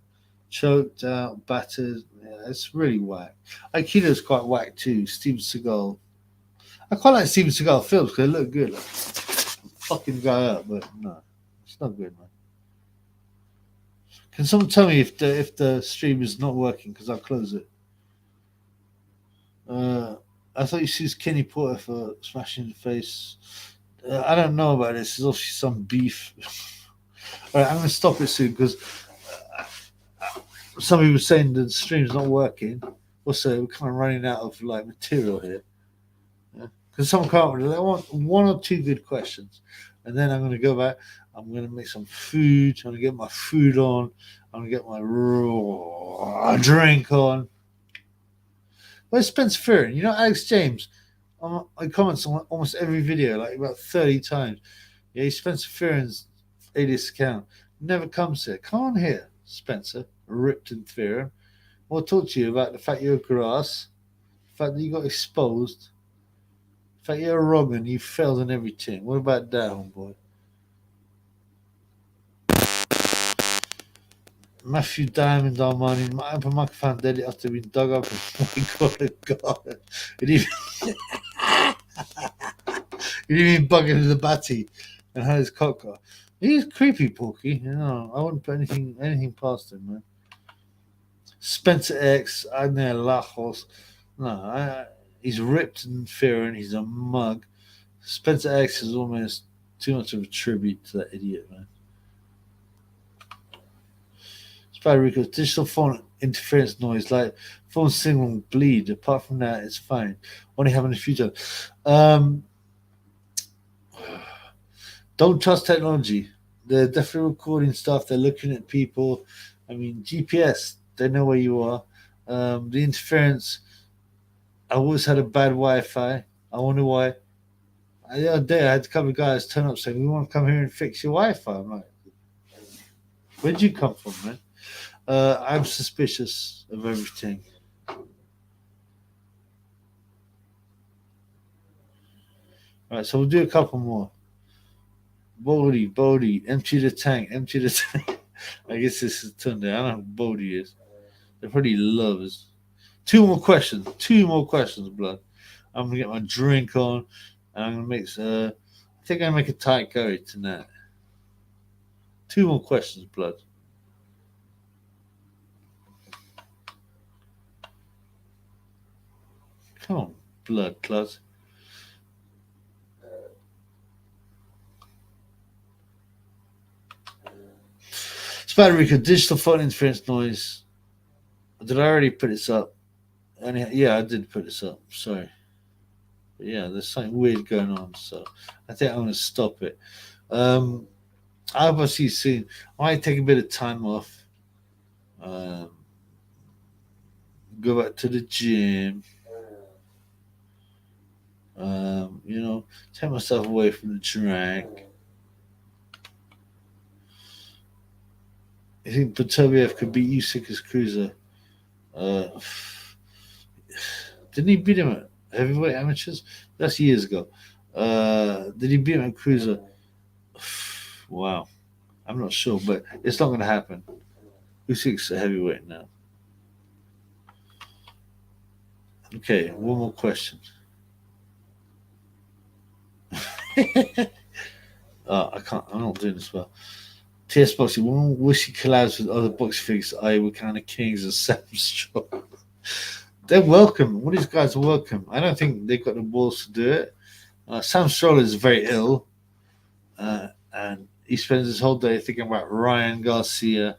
choked out, battered. Yeah, it's really whack. Aikido's quite whack too. Steven Seagal. I quite like Steven Seagal films because they look good. Like, fucking guy up, but no, it's not good, man. Can someone tell me if the stream is not working? Because I'll close it. I thought you used Kenny Porter for smashing the face. I don't know about this. There's obviously some beef. All right, I'm going to stop it soon because some people were saying the stream's not working. Also, we're kind of running out of like material here. Because someone can't really. I want one or two good questions, and then I'm going to go back. I'm going to make some food. I'm going to get my food on. I'm going to get my raw drink on. Where's Spencer Fearon? You know, Alex James. I comments on almost every video, like about 30 times. Yeah, he's Spencer Fearon's alias account. Never comes here. Come on here, Spencer. Ripped and Fearon. I'll talk to you about the fact you're grass, the fact that you got exposed, the fact you're a wrong and you failed in everything. What about that, homeboy? Matthew Diamond Armani, my upper microphone dead after being dug up. Oh my god. It even he didn't even bug into the batty and had his cock off. He's creepy, Porky. You know, I wouldn't put anything past him, man. Spencer X, Agner Lajos. No, he's ripped and Fearon. He's a mug. Spencer X is almost too much of a tribute to that idiot, man. Spider Rico's digital phone interference noise, like phone signal will bleed. Apart from that, it's fine. Only having a few times. Don't trust technology. They're definitely recording stuff. They're looking at people. I mean, GPS, they know where you are. The interference, I always had a bad Wi-Fi. I wonder why. The other day, I had a couple of guys turn up saying, we want to come here and fix your Wi-Fi. I'm like, where'd you come from, man? I'm suspicious of everything. All right, so we'll do a couple more. Bodie, empty the tank. I guess this is Tunde. I don't know who Bodie is. They're pretty lovers. Two more questions, blood. I'm gonna get my drink on, and I'm gonna mix. I think I'm gonna make a Thai curry tonight. Two more questions, blood. Come on, blood clot. Spider Rico, digital phone interference noise. Did I already put this up? Yeah, I did put this up. Sorry. But yeah, there's something weird going on, so I think I'm going to stop it. I hope I see you soon. I might take a bit of time off. Go back to the gym. Take myself away from the drink. I think Beterbiev could beat Usyk as cruiser. Didn't he beat him at heavyweight amateurs? That's years ago. Did he beat him at cruiser? Wow. I'm not sure, but it's not going to happen. Usyk's a heavyweight now. Okay, one more question. I can't. I'm not doing this well. TS Boxing, when wish he collabs with other box figures, i.e., with kind of Kings and Sam Strong. They're welcome. All these guys are welcome. I don't think they've got the balls to do it. Sam Stroll is very ill, and he spends his whole day thinking about Ryan Garcia,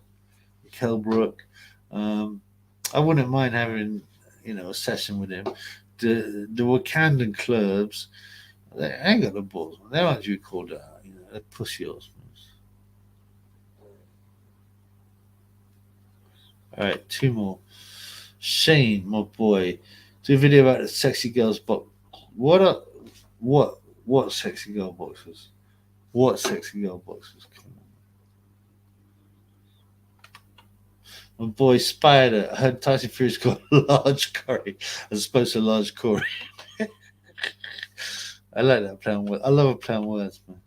Kell Brook. I wouldn't mind having a session with him, the Wakandan clubs, they ain't got the balls, man. They don't you call that, they're pussy ass. All right, two more. Shane, my boy, do a video about the sexy girls box. What up? What sexy girl boxes? What sexy girl boxes? Come on. My boy Spider. I heard Tyson Fury's got a large curry as opposed to a large Corey. I like that playing words. I love playing words, man.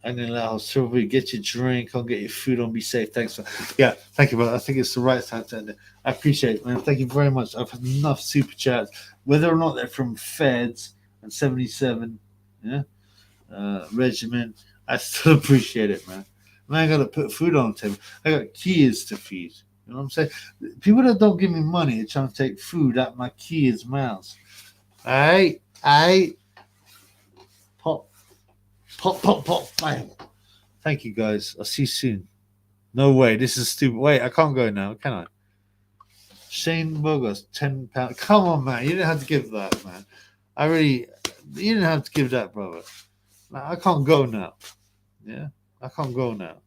I'm gonna allow Silver, get your drink, I'll get your food on, be safe. Thanks for thank you, brother. I think it's the right time to end it. I appreciate it, man. Thank you very much. I've had enough super chats, whether or not they're from Feds and 77, Regiment. I still appreciate it, man. Man, I gotta put food on the table. I got kids to feed. You know what I'm saying? People that don't give me money are trying to take food out my kids' mouths. I pop. Bang. Thank you, guys. I'll see you soon. No way. This is stupid. Wait, I can't go now, can I? Shane Burgos, £10. Come on, man. You didn't have to give that, man. You didn't have to give that, brother. I can't go now. Yeah, I can't go now.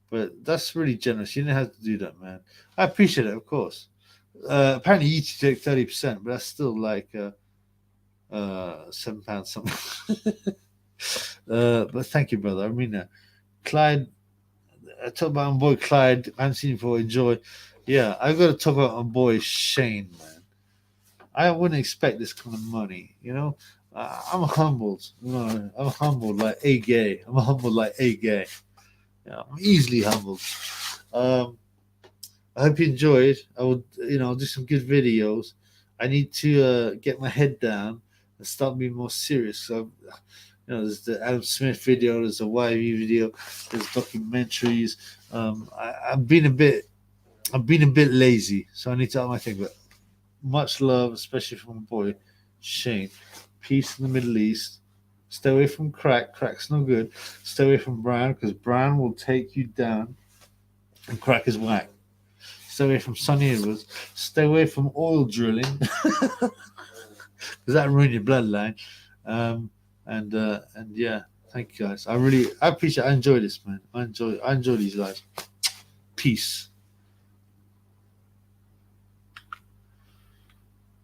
But that's really generous. You didn't have to do that, man. I appreciate it, of course. Apparently, you take 30%, but that's still like £7 something. But thank you, brother. I mean that. Clyde, I talk about my boy Clyde. I haven't seen him for enjoy. Yeah, I got to talk about my boy Shane, man. I wouldn't expect this kind of money, I'm humbled. I'm humbled like a gay. I'm humbled like a gay. I'm easily humbled. I hope you enjoyed. I will, I'll do some good videos. I need to get my head down and start being more serious. So, there's the Adam Smith video, there's a YV video, there's documentaries. I've been a bit lazy, so I need to up my thing. But much love, especially from my boy Shane. Peace in the Middle East. Stay away from crack. Crack's no good. Stay away from brown, because brown will take you down, and crack is whack. Stay away from Sonny Edwards. Stay away from oil drilling, because that ruin your bloodline. And yeah, thank you guys. I appreciate. I enjoy this, man. I enjoy these guys. Peace.